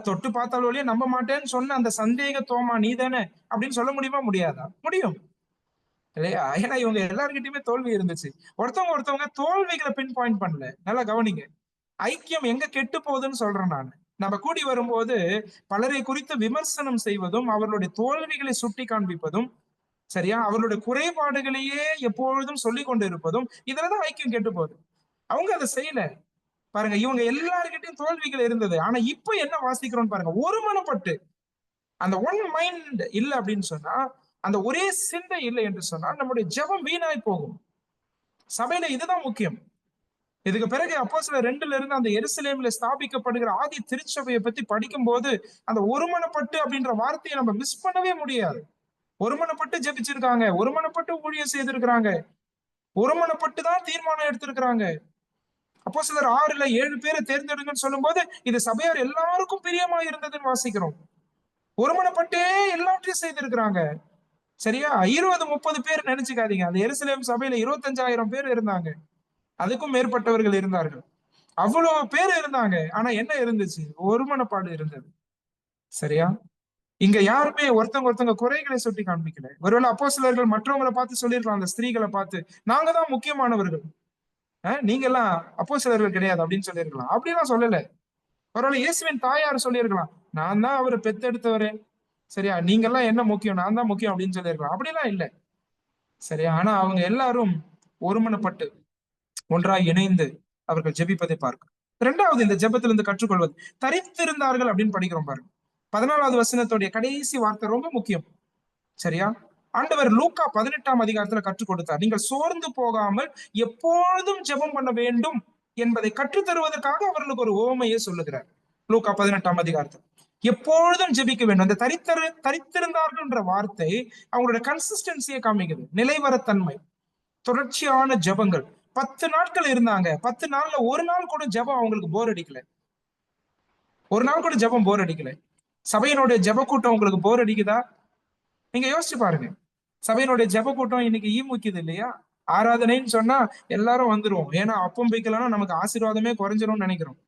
தொட்டு பார்த்தால் ஒழிய நம்ப மாட்டேன்னு சொன்ன அந்த சந்தேக தோமா நீ தானே" அப்படின்னு சொல்ல முடியுமா? முடியாதா? முடியும். இல்லையா? ஏன்னா இவங்க எல்லார்கிட்டயுமே தோல்வி இருந்துச்சு. ஒருத்தவங்க தோல்விகளை பின் பாயிண்ட் பண்ணல. நல்லா கவனிங்க. ஐக்கியம் எங்க கெட்டு போகுதுன்னு சொல்றேன் நானு. நம்ம கூடி வரும்போது பலரை குறித்து விமர்சனம் செய்வதும், அவர்களுடைய தோல்விகளை சுட்டி காண்பிப்பதும், சரியா? அவர்களுடைய குறைபாடுகளையே எப்பொழுதும் சொல்லிக் கொண்டு இருப்பதும், இதுலதான் ஐக்கியம் கெட்டு போகுது. அவங்க அதை செய்யல. பாருங்க, இவங்க எல்லார்கிட்டயும் தோல்விகள் இருந்தது. ஆனா இப்ப என்ன வாசிக்கிறோம்னு பாருங்க. ஒருமனப்பட்டு அந்த ஒன் மைண்ட் இல்ல அப்படின்னு சொன்னா, அந்த ஒரே சிந்தை இல்லை என்று சொன்னா, நம்முடைய ஜெபம் வீணாய் போகும். சபையில இதுதான் முக்கியம். இதுக்கு பிறகு அப்போஸ்தலர் 2ல இருந்து அந்த எருசலேமில ஸ்தாபிக்கப்படுகிற ஆதி திருச்சபையை பத்தி படிக்கும்போது, அந்த ஒருமனப்பட்டு அப்படின்ற வார்த்தையை நம்ம மிஸ் பண்ணவே முடியாது. ஒருமனப்பட்டு ஜெபிச்சிருக்காங்க, ஒருமனப்பட்டு ஊழியம் செய்திருக்கிறாங்க, ஒருமனப்பட்டு தான் தீர்மானம் எடுத்திருக்கிறாங்க. அப்போஸ்தலர் 6ல 7 பேரை தேர்ந்தெடுங்கன்னு சொல்லும்போது, இது சபையார் எல்லாருக்கும் பிரியமா இருந்ததுன்னு வாசிக்கிறோம். ஒருமனப்பட்டே எல்லாவற்றையும் செய்திருக்கிறாங்க. சரியா? 20, 30 பேர் நினைச்சுக்காதீங்க. அந்த எருசலேம் சபையில 25,000 பேர் இருந்தாங்க. அதுக்கும் மேற்பட்டவர்கள் இருந்தார்கள். அவ்வளவு பேர் இருந்தாங்க. ஆனா என்ன இருந்துச்சு? ஒருமனப்பாடு இருந்தது. சரியா? இங்க யாருமே ஒருத்தவங்க குறைகளை சுட்டி காண்பிக்கல. ஒருவேளை அப்போஸ்தலர்கள் மற்றவங்களை பார்த்து சொல்லியிருக்கலாம், அந்த ஸ்திரீகளை பார்த்து, "நாங்க தான் முக்கியமானவர்கள். நீங்க எல்லாம் அப்போஸ்தலர்கள் கிடையாது" அப்படின்னு சொல்லியிருக்கலாம். அப்படிலாம் சொல்லல. ஒருவேளை இயேசுவின் தாயார் சொல்லியிருக்கலாம், "நான் தான் அவரை பெத்தெடுத்தவரே. சரியா? நீங்க எல்லாம் என்ன முக்கியம்? நான் தான் முக்கியம்" அப்படின்னு சொல்லியிருக்கலாம். அப்படிலாம் இல்ல. சரியா? ஆனா அவங்க எல்லாரும் ஒருமனப்பட்டு ஒன்றாய் இணைந்து அவர்கள் ஜெபிப்பதை பார்க்கிறோம். 2வது இந்த ஜெபத்திலிருந்து கற்றுக்கொள்வது, தரித்திருந்தார்கள் அப்படின்னு படிக்கிறோம் பாருங்க. 14வது வசனத்துடைய கடைசி வார்த்தை ரொம்ப முக்கியம். சரியா? ஆண்டவர் லூக்கா 18ஆம் அதிகாரத்துல கற்றுக் கொடுத்தார். நீங்கள் சோர்ந்து போகாமல் எப்பொழுதும் ஜெபம் பண்ண வேண்டும் என்பதை கற்றுத் தருவதற்காக அவர்களுக்கு ஒரு உவமையை சொல்லுகிறார். லூக்கா 18ஆம் அதிகாரத்தில். எப்பொழுதும் ஜெபிக்க வேண்டும். அந்த தரித்திருந்தார்கள் என்ற வார்த்தை அவங்களுடைய கன்சிஸ்டன்சியை காமிக்குது. நிலைவரத்தன்மை, தொடர்ச்சியான ஜெபங்கள். 10 நாட்கள் இருந்தாங்க. 10 நாள்ல ஒரு நாள் கூட ஜெபம் அவங்களுக்கு போர் அடிக்கல. ஒரு நாள் கூட ஜெபம் போர் அடிக்கல. சபையினுடைய ஜெப கூட்டம் உங்களுக்கு போர் அடிக்குதா? நீங்க யோசிச்சு பாருங்க. சபையினுடைய ஜெப கூட்டம் இன்னைக்கு ஈமுக்குது இல்லையா? ஆராதனைன்னு சொன்னா எல்லாரும் வந்துருவோம். ஏன்னா அப்பம் வைக்கலன்னா நமக்கு ஆசீர்வாதமே குறைஞ்சிரும்னு நினைக்கிறோம்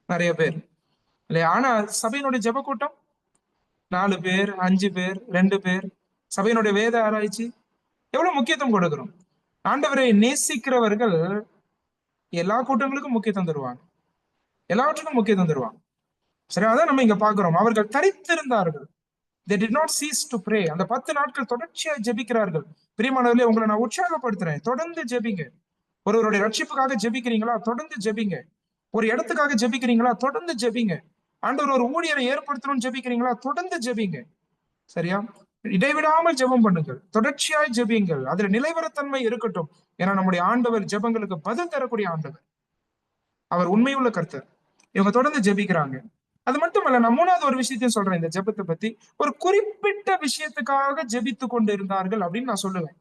நிறைய பேர். இல்லையா? ஆனா சபையினுடைய ஜெப கூட்டம் 4 பேர், 5 பேர், 2 பேர். சபையினுடைய வேத ஆராய்ச்சி எவ்வளவு முக்கியத்துவம் கொடுக்கிறோம். ஆண்டவரை நேசிக்கிறவர்கள் எல்லா கூட்டங்களுக்கும் முக்கியத்துவம் தருவாங்க. எல்லாவற்றுக்கும் முக்கியத்துவம் தருவாங்க. சரி, அதான் நம்ம இங்க பாக்குறோம். அவர்கள் தரித்திருந்தார்கள். They did not cease to pray. அந்த 10 நாட்கள் தொடர்ச்சியா ஜெபிக்கிறார்கள். பிரியமானவர்களே, உங்களை நான் உற்சாகப்படுத்துறேன். தொடர்ந்து ஜெபிங்க. ஒருவருடைய ரட்சிப்புக்காக ஜெபிக்கிறீங்களா? தொடர்ந்து ஜெபிங்க. ஒரு இடத்துக்காக ஜெபிக்கிறீங்களா? தொடர்ந்து ஜெபிங்க. ஆண்டவர் ஒரு ஊழியரை ஏற்படுத்தணும்னு ஜெபிக்கிறீங்களா? தொடர்ந்து ஜெபிங்க. சரியா? இடைவிடாமல் ஜெபம் பண்ணுங்கள். தொடர்ச்சியாய் ஜெபியுங்கள். அதுல நிலைவரத்தன்மை இருக்கட்டும். ஏன்னா நம்முடைய ஆண்டவர் ஜெபங்களுக்கு பதில் தரக்கூடிய ஆண்டவர். அவர் உண்மையுள்ள கர்த்தர். இவங்க தொடர்ந்து ஜெபிக்கிறாங்க. அது மட்டுமல்ல, நான் 3வது ஒரு விஷயத்தையும் சொல்றேன் இந்த ஜெபத்தை பத்தி. ஒரு குறிப்பிட்ட விஷயத்துக்காக ஜெபித்து கொண்டு இருந்தார்கள் அப்படின்னு நான் சொல்லுவேன்.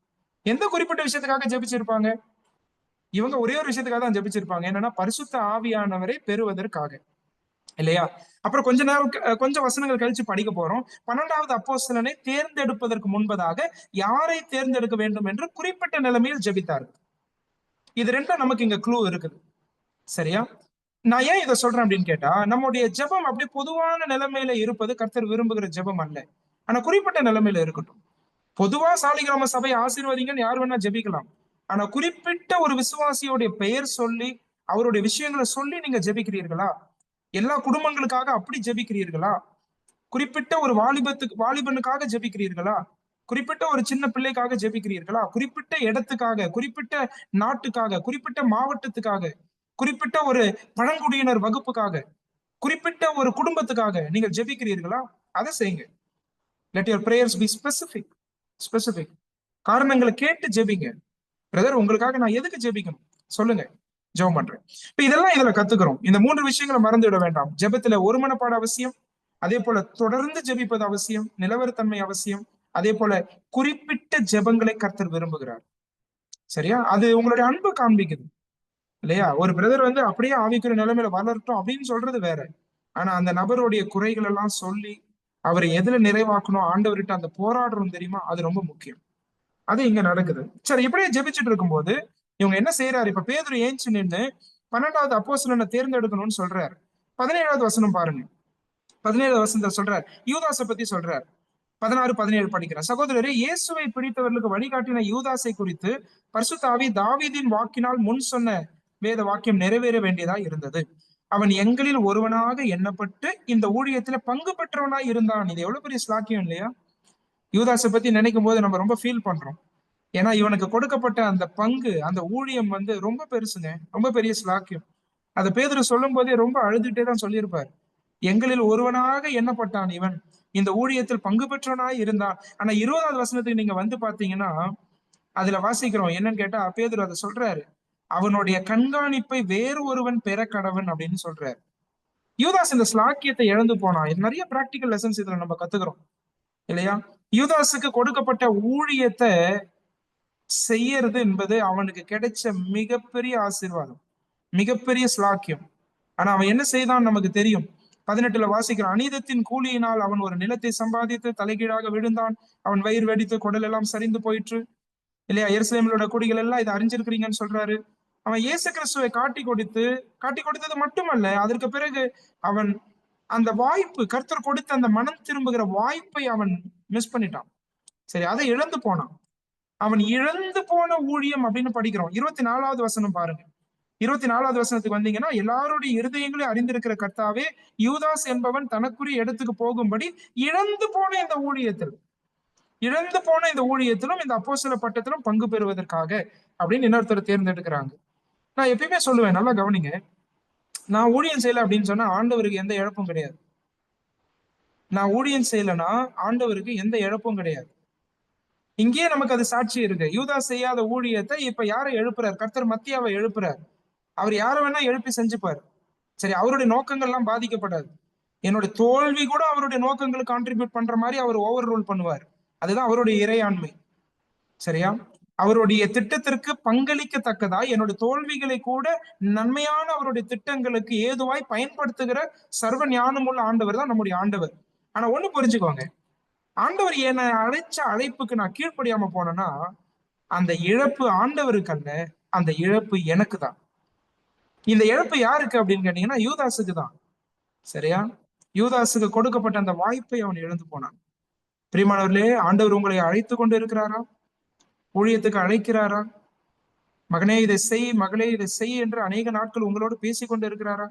எந்த குறிப்பிட்ட விஷயத்துக்காக ஜெபிச்சிருப்பாங்க? இவங்க ஒரே ஒரு விஷயத்துக்காக தான் ஜெபிச்சிருப்பாங்க. என்னன்னா, பரிசுத்த ஆவியானவரை பெறுவதற்காக. இல்லையா? அப்புறம் கொஞ்ச நேரம் கொஞ்சம் வசனங்கள் கழிச்சு படிக்க போறோம். 12வது அப்போஸ்தலனை தேர்ந்தெடுப்பதற்கு முன்பதாக யாரை தேர்ந்தெடுக்க வேண்டும் என்று குறிப்பிட்ட நிலைமையில் ஜெபித்தார்கள். இது 2ம் நமக்கு இங்க க்ளூ இருக்குது. சரியா? நான் ஏன் இதை சொல்றேன் அப்படின்னு கேட்டா, நம்முடைய ஜெபம் அப்படி பொதுவான நிலைமையில இருப்பது கர்த்தர் விரும்புகிற ஜெபம் அல்ல. ஆனா குறிப்பிட்ட நிலைமையில இருக்கட்டும். பொதுவா சாலிகிராம சபை ஆசீர்வதிங்கன்னு யார் வேணா ஜெபிக்கலாம். ஆனா குறிப்பிட்ட ஒரு விசுவாசியோடைய பெயர் சொல்லி, அவருடைய விஷயங்களை சொல்லி நீங்க ஜெபிக்கிறீர்களா? எல்லா குடும்பங்களுக்காக அப்படி ஜெபிக்கிறீர்களா? குறிப்பிட்ட ஒரு வாலிபனுக்காக ஜெபிக்கிறீர்களா? குறிப்பிட்ட ஒரு சின்ன பிள்ளைக்காக ஜெபிக்கிறீர்களா? குறிப்பிட்ட இடத்துக்காக, குறிப்பிட்ட நாட்டுக்காக, குறிப்பிட்ட மாவட்டத்துக்காக, குறிப்பிட்ட ஒரு பழங்குடியினர் வகுப்புக்காக, குறிப்பிட்ட ஒரு குடும்பத்துக்காக நீங்கள் ஜெபிக்கிறீர்களா? அதை செய்யுங்க. Let your prayers be specific. காரணங்களை கேட்டு ஜெபிங்க. பிரதர், உங்களுக்காக நான் எதுக்கு ஜெபிக்கணும் சொல்லுங்க, ஜெபம் பண்றேன். இப்ப இதெல்லாம் இதுல கத்துக்கிறோம். இந்த 3 விஷயங்களை மறந்து விட வேண்டாம். ஜெபத்துல ஒரு மனப்பாடு அவசியம், அதே போல தொடர்ந்து ஜெபிப்பது அவசியம், நிலவரத்தன்மை அவசியம், அதே போல குறிப்பிட்ட ஜெபங்களை கர்த்தர் விரும்புகிறார். சரியா? அது உங்களுடைய அன்பு காண்பிக்குது இல்லையா? ஒரு பிரதர் வந்து அப்படியே ஆவிக்குரிய நிலைமையில வளரட்டும் அப்படின்னு சொல்றது வேற. ஆனா அந்த நபருடைய குறைகள் எல்லாம் சொல்லி அவரை எதுல நிறைவாக்கணும் ஆண்டவர்கிட்ட அந்த போராடுறோம் தெரியுமா, அது ரொம்ப முக்கியம். அது இங்க நடக்குது. சரி, இப்படியே ஜெபிச்சுட்டு இருக்கும்போது இவங்க என்ன செய்யறாரு? இப்ப பேதுரு ஏஞ்சி நின்று 12வது அப்போஸ்தலனை தேர்ந்தெடுக்கணும்னு சொல்றாரு. 17வது வசனம் பாருங்க. 17வது வசனத்தை சொல்றார், யூதாசை பத்தி சொல்றார். 16, 17 படிக்கிறேன். சகோதரரே, இயேசுவை பிடித்தவர்களுக்கு வழிகாட்டின யூதாசை குறித்து பரிசுத்த ஆவி தாவீதின் வாக்கினால் முன் சொன்ன வேத வாக்கியம் நிறைவேற வேண்டியதா இருந்தது. அவன் எங்களில் ஒருவனாக எண்ணப்பட்டு இந்த ஊழியத்துல பங்கு பெற்றவனாய் இருந்தான். இது எவ்வளவு பெரிய ஸ்லாக்கியம் இல்லையா? யூதாசை பத்தி நினைக்கும் போது நம்ம ரொம்ப ஃபீல் பண்றோம். ஏன்னா இவனுக்கு கொடுக்கப்பட்ட அந்த பங்கு, அந்த ஊழியம் வந்து ரொம்ப பெருசுங்க, ரொம்ப பெரிய ஸ்லாக்கியம். அதை பேதுரு சொல்லும் போதே ரொம்ப அழுதுட்டே தான் சொல்லியிருப்பார். எங்களில் ஒருவனாக எண்ணப்பட்டான் இவன், இந்த ஊழியத்தில் பங்கு பெற்றவனாய் இருந்தான். ஆனா 20வது வசனத்துக்கு நீங்க வந்து பாத்தீங்கன்னா அதுல வாசிக்கிறோம் என்னன்னு கேட்டா, பேதுரு அதை சொல்றாரு, அவனுடைய கண்காணிப்பை வேறு ஒருவன் பெற கடவன் அப்படின்னு சொல்றாரு. யூதாஸ் இந்த ஸ்லாக்கியத்தை இழந்து போனா. இது நிறைய பிராக்டிக்கல் லெசன்ஸ் இதுல நம்ம கத்துக்கிறோம் இல்லையா? யூதாஸுக்கு கொடுக்கப்பட்ட ஊழியத்தை செய்யறது என்பது அவனுக்கு கிடைச்ச மிகப்பெரிய ஆசீர்வாதம், மிகப்பெரிய ஸ்லாக்கியம். ஆனா அவன் என்ன செய்தான் நமக்கு தெரியும். 18ல வாசிக்கிறான், அநீதத்தின் கூலியினால் அவன் ஒரு நிலத்தை சம்பாதித்து தலைகீழாக விழுந்தான். அவன் வயிறு வெடித்து குடல் எல்லாம் சரிந்து போயிற்று இல்லையா? எருசலேமிலோட குடிகள் எல்லாம் இதை அறிஞ்சிருக்கிறீங்கன்னு சொல்றாரு. அவன் இயேசு கிறிஸ்துவை காட்டி கொடுத்தது மட்டுமல்ல, அதற்கு பிறகு அவன் அந்த வாய்ப்பு, கர்த்தர் கொடுத்த அந்த மனம் திரும்புகிற வாய்ப்பை அவன் மிஸ் பண்ணிட்டான். சரி, அதை இழந்து போனான். அவன் இழந்து போன ஊழியம் அப்படின்னு படிக்கிறோம். 24வது வசனம் பாருங்க. 24வது வசனத்துக்கு வந்தீங்கன்னா, எல்லாருடைய இருதயங்களையும் அறிந்திருக்கிற கர்த்தாவே, யூதாஸ் என்பவன் தனக்குரிய இடத்துக்கு போகும்படி இழந்து போன இந்த ஊழியத்திலும் இந்த அப்போஸ்தல பட்டத்திலும் பங்கு பெறுவதற்காக அப்படின்னு இன்னொருத்தர் தேர்ந்தெடுக்கிறாங்க. நான் எப்பயுமே சொல்லுவேன், நல்லா கவனிங்க. நான் ஊழியம் செய்யல அப்படின்னு சொன்னா ஆண்டவருக்கு எந்த இழப்பும் கிடையாது. நான் ஊழியம் செய்யலன்னா ஆண்டவருக்கு எந்த இழப்பும் கிடையாது. இங்கேயே நமக்கு அது சாட்சி இருக்கு. யூதா செய்யாத ஊழியத்தை இப்ப யாரை எழுப்புறார்? கர்த்தர் மத்தியாவை எழுப்புறார். அவர் யாரை வேணா எழுப்பி செஞ்சுப்பாரு. சரி, அவருடைய நோக்கங்கள் எல்லாம் பாதிக்கப்படாது. என்னோட தோல்வி கூட அவருடைய நோக்கங்களுக்கு கான்ட்ரிபியூட் பண்ற மாதிரி அவர் ஓவர் ரூல் பண்ணுவார். அதுதான் அவருடைய இறையாண்மை. சரியா? அவருடைய திட்டத்திற்கு பங்களிக்கத்தக்கதா என்னுடைய தோல்விகளை கூட நன்மையான அவருடைய திட்டங்களுக்கு ஏதுவாய் பயன்படுத்துகிற சர்வ ஞானமுள்ள ஆண்டவர் தான் நம்முடைய ஆண்டவர். ஆனா ஒண்ணு புரிஞ்சுக்கோங்க, ஆண்டவர் என்னை அழைச்ச அழைப்புக்கு நான் கீழ்ப்படியாம போனேன்னா அந்த இழப்பு ஆண்டவருக்கு அல்ல, அந்த இழப்பு எனக்கு தான். இந்த இழப்பு யாருக்கு அப்படின்னு கேட்டீங்கன்னா யூதாசுக்கு தான். சரியா? யூதாசுக்கு கொடுக்கப்பட்ட அந்த வாய்ப்பை அவன் இழந்து போனான். பிரியமானவர்களே, ஆண்டவர் உங்களை அழைத்து கொண்டு இருக்கிறாரா? ஊழியத்துக்கு அழைக்கிறாரா? மகனே இதை செய், மகளே இதை செய் என்று அநேக நாட்கள் உங்களோடு பேசிக் கொண்டு இருக்கிறாரா?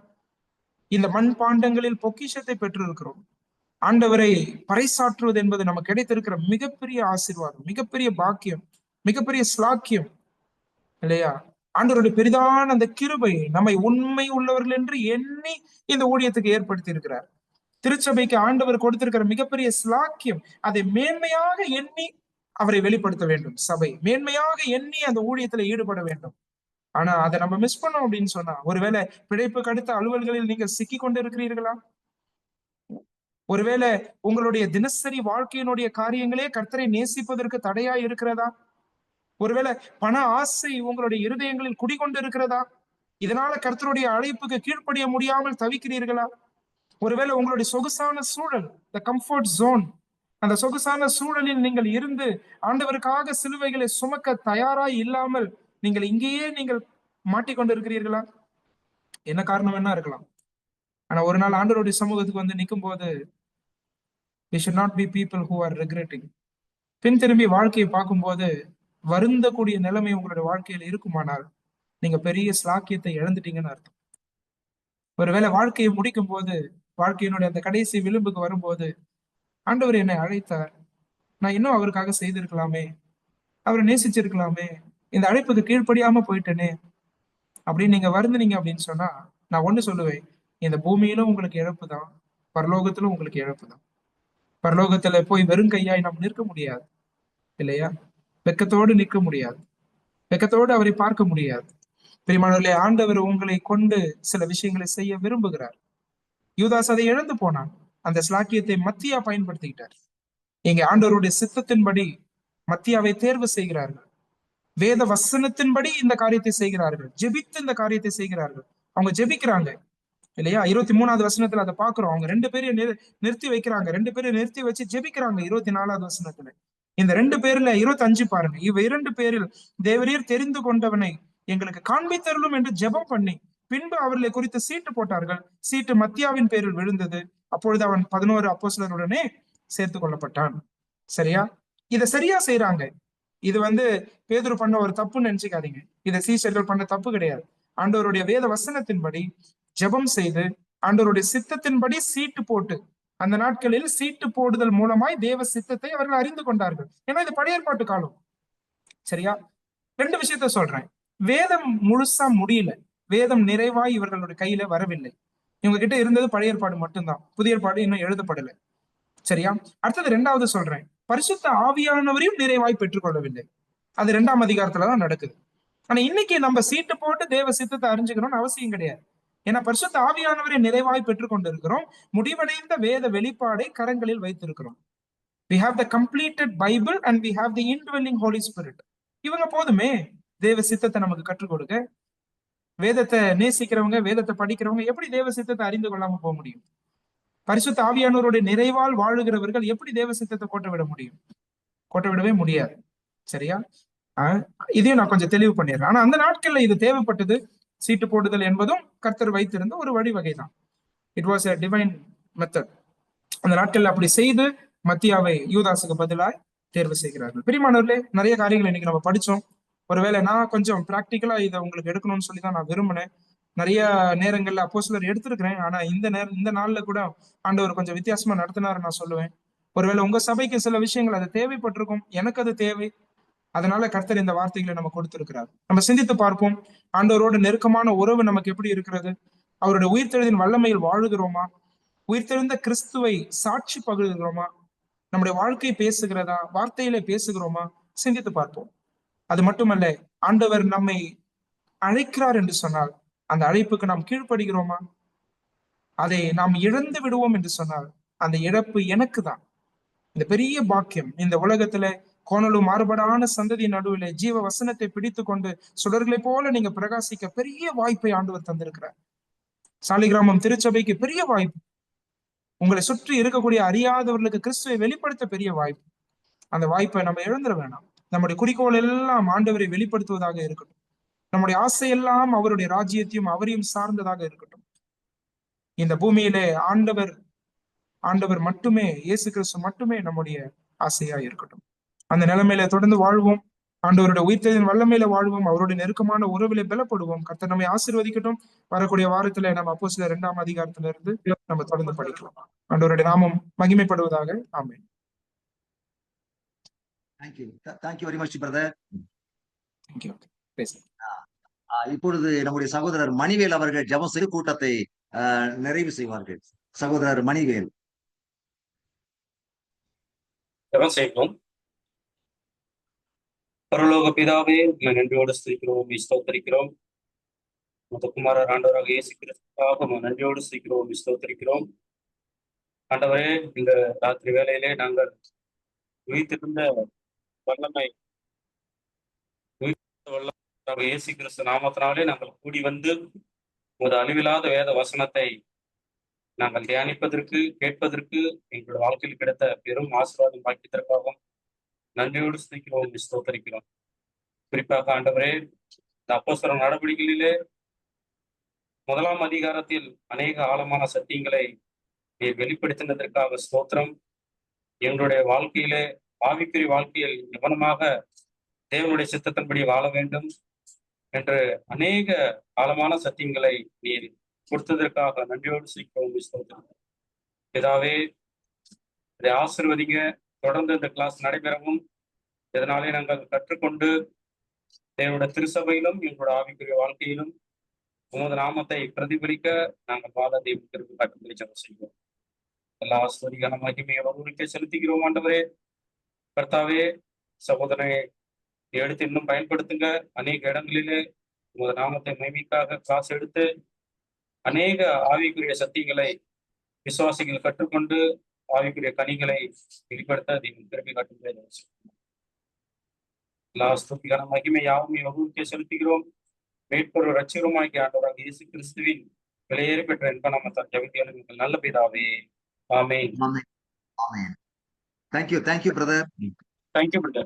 இந்த மண் பாண்டங்களில் பொக்கிஷத்தை பெற்றிருக்கிறோம். ஆண்டவரை பறைசாற்றுவது என்பது நமக்கு கிடைத்திருக்கிற மிகப்பெரிய ஆசீர்வாதம், மிகப்பெரிய பாக்கியம், மிகப்பெரிய ஸ்லாக்கியம் இல்லையா? ஆண்டவருடைய பெரிதான அந்த கிருபை நம்மை உண்மை உள்ளவர்கள் என்று எண்ணி இந்த ஊழியத்துக்கு ஏற்படுத்தி இருக்கிறார். திருச்சபைக்கு ஆண்டவர் கொடுத்திருக்கிற மிகப்பெரிய ஸ்லாக்கியம், அதை மேன்மையாக எண்ணி அவரை வெளிப்படுத்த வேண்டும். சபை மேன்மையாக எண்ணி அந்த ஊழியத்துல ஈடுபட வேண்டும். ஆனா அதை நம்ம மிஸ் பண்ணோம் அப்படின்னு சொன்னா, ஒருவேளை பிழைப்புக்கு அடுத்த அலுவல்களில் நீங்கள் சிக்கி கொண்டு இருக்கிறீர்களா? ஒருவேளை உங்களுடைய தினசரி வாழ்க்கையினுடைய காரியங்களே கர்த்தரை நேசிப்பதற்கு தடையா இருக்கிறதா? ஒருவேளை பண ஆசை உங்களுடைய இருதயங்களில் குடிகொண்டு இருக்கிறதா? இதனால கர்த்தருடைய அழைப்புக்கு கீழ்ப்படிய முடியாமல் தவிக்கிறீர்களா? ஒருவேளை உங்களுடைய சொகுசான சூழல், த கம்ஃபர்ட் ஜோன், அந்த சொகுசான சூழலில் நீங்கள் இருந்து ஆண்டவருக்காக சிலுவைகளை சுமக்க தயாராய் இல்லாமல் நீங்கள் இங்கேயே நீங்கள் மாட்டிக்கொண்டிருக்கிறீர்களா? என்ன காரணம் வேணா இருக்கலாம். ஆனா ஒரு நாள் ஆண்டவருடைய சமூகத்துக்கு வந்து நிற்கும் போது we should not be people who are regretting. பின் திரும்பி வாழ்க்கையை பார்க்கும்போது வருந்தக்கூடிய நிலைமை உங்களுடைய வாழ்க்கையில இருக்குமானால் நீங்க பெரிய ஸ்லாக்கியத்தை இழந்துட்டீங்கன்னு அர்த்தம். ஒருவேளை வாழ்க்கையை முடிக்கும் போது, வாழ்க்கையினுடைய அந்த கடைசி விளிம்புக்கு வரும்போது, ஆண்டவர் என்னை அழைத்தார், நான் இன்னும் அவருக்காக செய்திருக்கலாமே, அவரை நேசிச்சிருக்கலாமே, இந்த அழைப்புக்கு கீழ்ப்படியாம போயிட்டேனே அப்படின்னு நீங்க வருந்துனீங்க அப்படின்னு சொன்னா, நான் ஒண்ணு சொல்லுவேன், இந்த பூமியிலும் உங்களுக்கு இழப்பு தான், பரலோகத்திலும் உங்களுக்கு இழப்பு தான். பரலோகத்துல போய் வெறும் கையாய் நாம் நிற்க முடியாது இல்லையா? வெக்கத்தோடு நிற்க முடியாது, வெக்கத்தோடு அவரை பார்க்க முடியாது. பிரியமானவர்களே, ஆண்டவர் உங்களை கொண்டு சில விஷயங்களை செய்ய விரும்புகிறார். யூதாஸ் அதை இழந்து போனான். அந்த ஸ்லாக்கியத்தை மத்தியா பயன்படுத்திக்கிட்டார். இங்க ஆண்டவருடைய சித்தத்தின்படி மத்தியாவை தேர்வு செய்கிறார்கள். வேத வசனத்தின்படி இந்த காரியத்தை செய்கிறார்கள். ஜெபித்து இந்த காரியத்தை செய்கிறார்கள். அவங்க ஜெபிக்கிறாங்க இல்லையா? 23வது வசனத்துல அதை பாக்குறோம். அவங்க 2 பேரையும் நிறுத்தி வைக்கிறாங்க. 2 பேரையும் நிறுத்தி வச்சு ஜெபிக்கிறாங்க. 24வது வசனத்துல இந்த 2 பேர்ல 25 பாருங்க. இவ 2 பேரில் தேவரீர் தெரிந்து கொண்டவனை எங்களுக்கு காண்பித்தருளும் என்று ஜெபம் பண்ணி பின்பு அவர்களை குறித்து சீட்டு போட்டார்கள். சீட்டு மத்தியாவின் பேரில் விழுந்தது. அப்பொழுது அவன் 11 அப்போஸ்தலருடனே சேர்த்து கொள்ளப்பட்டான். சரியா? இத சரியா செய்யறாங்க. இது பேதுரு பண்ண ஒரு தப்புன்னு நினைச்சுக்காதீங்க. இதை சீஷர்கள் பண்ண தப்பு கிடையாது. ஆண்டவருடைய வேத வசனத்தின்படி ஜெபம் செய்து ஆண்டவருடைய சித்தத்தின்படி சீட்டு போட்டு, அந்த நாட்களில் சீட்டு போடுதல் மூலமாய் தேவ சித்தத்தை அவர்கள் அறிந்து கொண்டார்கள். ஏன்னா இது பழைய ஏற்பாட்டு காலம். சரியா? 2 விஷயத்த சொல்றேன். வேதம் முழுசா முடியல. வேதம் நிறைவாய் இவர்களுடைய கையில வரவில்லை. இவங்க கிட்ட இருந்தது பழைய ஏற்பாடு மட்டும்தான். புதிய ஏற்பாடு இன்னும் எழுதப்படல. சரியா? அடுத்தது 2வது சொல்றேன். பரிசுத்த ஆவியானவரையும் நிறைவாய் பெற்றுக்கொள்ளவில்லை. அது 2ஆம் அதிகாரத்துலதான் நடக்குது. ஆனா இன்னைக்கு நம்ம சீட்டு போட்டு தேவ சித்தத்தை அறிஞ்சுக்கணும்னு அவசியம் கிடையாது. ஏன்னா பரிசுத்த ஆவியானவரை நிறைவாய் பெற்றுக் கொண்டிருக்கிறோம். முடிவடைந்த வேத வெளிப்பாடை கரங்களில் வைத்திருக்கிறோம். we have the completed Bible and we have the indwelling Holy Spirit. இவங்க போதுமே தேவ சித்தத்தை நமக்கு கற்றுக் கொடுக்க. வேதத்தை நேசிக்கிறவங்க, வேதத்தை படிக்கிறவங்க எப்படி தேவ சித்தத்தை அறிந்து கொள்ளாம போக முடியும்? பரிசுத்த ஆவியானவருடைய நிறைவால் வாழுகிறவர்கள் எப்படி தேவ சித்தத்தை கோட்ட விட முடியும்? கோட்ட விடவே முடியாது. சரியா? இதையும் நான் கொஞ்சம் தெளிவு பண்ணிடுறேன். ஆனா அந்த நாட்கள்ல இது தேவைப்பட்டது. சீட்டு போடுதல் என்பதும் கர்த்தர் வைத்திருந்த ஒரு வழிவகைதான். It was a divine method. அந்த நாட்கள்ல அப்படி செய்து மத்தியாவை யூதாசுக்கு பதிலாய் தேர்வு செய்கிறார்கள். பிரியமானவர்களே, நிறைய காரியங்கள் இன்னைக்கு நம்ம படிச்சோம். ஒருவேளை நான் கொஞ்சம் பிராக்டிக்கலா இதை உங்களுக்கு எடுக்கணும்னு சொல்லிதான் நான் விரும்பினேன். நிறைய நேரங்கள்ல அப்போஸ்தலர் எடுத்திருக்கிறேன். ஆனா இந்த நாள்ல கூட ஆண்டவர் கொஞ்சம் வித்தியாசமா நடத்தினாரு நான் சொல்லுவேன். ஒருவேளை உங்க சபைக்கு சில விஷயங்கள் அது தேவைப்பட்டிருக்கும். எனக்கு அது தேவை. அதனால கர்த்தர் இந்த வார்த்தைகளை நம்ம கொடுத்திருக்கிறார். நம்ம சிந்தித்து பார்ப்போம். ஆண்டவரோட நெருக்கமான உறவு நமக்கு எப்படி இருக்கிறது? அவருடைய உயிர்த்தெழுதின் வல்லமையில் வாழுகிறோமா? உயிர்த்தெழுந்த கிறிஸ்துவை சாட்சி பகிர்கிறோமா? நம்முடைய வாழ்க்கை பேசுகிறதா? வார்த்தையில பேசுகிறோமா? சிந்தித்து பார்ப்போம். அது மட்டுமல்ல, ஆண்டவர் நம்மை அழைக்கிறார் என்று சொன்னால் அந்த அழைப்புக்கு நாம் கீழ்ப்படுகிறோமா? அதை நாம் இழந்து விடுவோம் என்று சொன்னால் அந்த இழப்பு எனக்கு தான். இந்த பெரிய பாக்கியம் இந்த உலகத்துல கோணலும் மாறுபடான சந்ததி நடுவில் ஜீவ வசனத்தை பிடித்து கொண்டு சுடர்களை போல நீங்க பிரகாசிக்க பெரிய வாய்ப்பை ஆண்டவர் தந்திருக்கிறார். சாலிகிராமம் திருச்சபைக்கு பெரிய வாய்ப்பு. உங்களை சுற்றி இருக்கக்கூடிய அறியாதவர்களுக்கு கிறிஸ்துவை வெளிப்படுத்த பெரிய வாய்ப்பு. அந்த வாய்ப்பை நம்ம இழந்துட வேணாம். நம்முடைய குறிக்கோள் எல்லாம் ஆண்டவரை வெளிப்படுத்துவதாக இருக்கட்டும். நம்முடைய ஆசை எல்லாம் அவருடைய ராஜ்யத்தையும் அவரையும் சார்ந்ததாக இருக்கட்டும். இந்த பூமியிலே ஆண்டவர் மட்டுமே, இயேசு கிறிஸ்து மட்டுமே நம்முடைய ஆசையா இருக்கட்டும். அந்த நிலைமையில தொடர்ந்து வாழ்வோம். ஆண்டவருடைய உயிர்த்தெழுதின் வல்லமையில வாழ்வோம். அவருடைய நெருக்கமான உறவிலே பலப்படுவோம். கர்த்தர் நம்மை ஆசீர்வதிக்கட்டும். வரக்கூடிய வாரத்துல நம்ம அப்போஸ்தலர் 2ஆம் அதிகாரத்துல இருந்து நம்ம தொடர்ந்து படிக்கலாம். ஆண்டவருடைய நாமம் மகிமைப்படுவதாக. ஆமென். Thank you very much brother. Thank you. இப்பொழுது நம்முடைய சகோதரர் மணிவேல் அவர்கள் ஜெபம் செய்து கூட்டத்தை நிறைவு செய்வார்கள். சகோதரர் மணிவேல் ஜெபம் செய்வோம். பரலோக பிதாவே, நன்றியோடு ஸ்துதிக்கிறோம், ஸ்தோத்தரிக்கிறோம். முத்தகுமாரர் ஆண்டவராக இயேசு கிறிஸ்துவாக நன்றியோடு ஸ்துதிக்கிறோம், ஸ்தோத்தரிக்கிறோம். ஆண்டவரே, இந்த ராத்திரி வேளையிலே நாங்கள் உயிர்த்திருந்த வல்லமை இயேசு கிறிஸ்து நாமத்தினாலே நாங்கள் கூடி வந்து ஒரு அழிவில்லாத வேத வசனத்தை நாங்கள் தியானிப்பதற்கு, கேட்பதற்கு எங்களுடைய வாழ்க்கையில் கிடைத்த பெரும் ஆசீர்வாதம் பாக்கியத்திற்காகவும் நன்றியோடு ஸ்துதிக்கிறோம், ஸ்தோத்தரிக்கிறோம். குறிப்பாக ஆண்டவரே, இந்த அப்போஸ்தலர் நடவடிக்கைகளிலே 1ஆம் அதிகாரத்தில் அநேக ஆழமான சத்தியங்களை நீர் வெளிப்படுத்தினதற்காக ஸ்தோத்திரம். எங்களுடைய வாழ்க்கையிலே, ஆவிக்குரிய வாழ்க்கையில் கவனமாக தேவனுடைய சித்தத்தின்படி வாழ வேண்டும் என்று அநேக ஆழமான சத்தியங்களை நீர் கொடுத்ததற்காக நன்றியோடு ஸ்துதிக்கிறோம், ஸ்தோத்திரம். பிதாவே, இதை ஆசீர்வதிங்க. தொடர்ந்து இந்த கிளாஸ் நடைபெறவும், இதனாலே நாங்கள் கற்றுக்கொண்டு தேவனுடைய திருசபையிலும் எங்களுடைய ஆவிக்குரிய வாழ்க்கையிலும் உமது நாமத்தை பிரதிபலிக்க நாங்கள் வாழ தெய்வத்திற்கு கட்டுப்படி ஜெபம் செய்வோம். எல்லா ஸ்துதியான மகிமையை ஒருவருக்கே செலுத்துகிறோம் ஆண்டவரே. கர்த்தாவே, சகோதரனை எடுத்து இன்னும் பயன்படுத்துங்க. அநேக இடங்களிலே உமது நாமத்தை மகிமைக்காக காசு எடுத்து அநேக ஆவிக்குரிய சத்தியங்களை விசுவாசிகள் கற்றுக்கொண்டு ஆவிக்குரிய கனிகளை வெளிப்படுத்த நீங்கள் திரும்பி காட்டுகிறேன். எல்லா ஸ்துதியான மகிமை யாவும் ஒருவருக்கே செலுத்துகிறோம். மீட்பொரு ரட்சகருமாகிய ஆண்டவராக இயேசு கிறிஸ்துவின் விலையேறி பெற்ற என்ப நாமத்தால் ஜெபிக்கிறேன் எங்கள் நல்ல பிதாவே. ஆமென். ஆமென். Thank you, brother. Thank you, brother.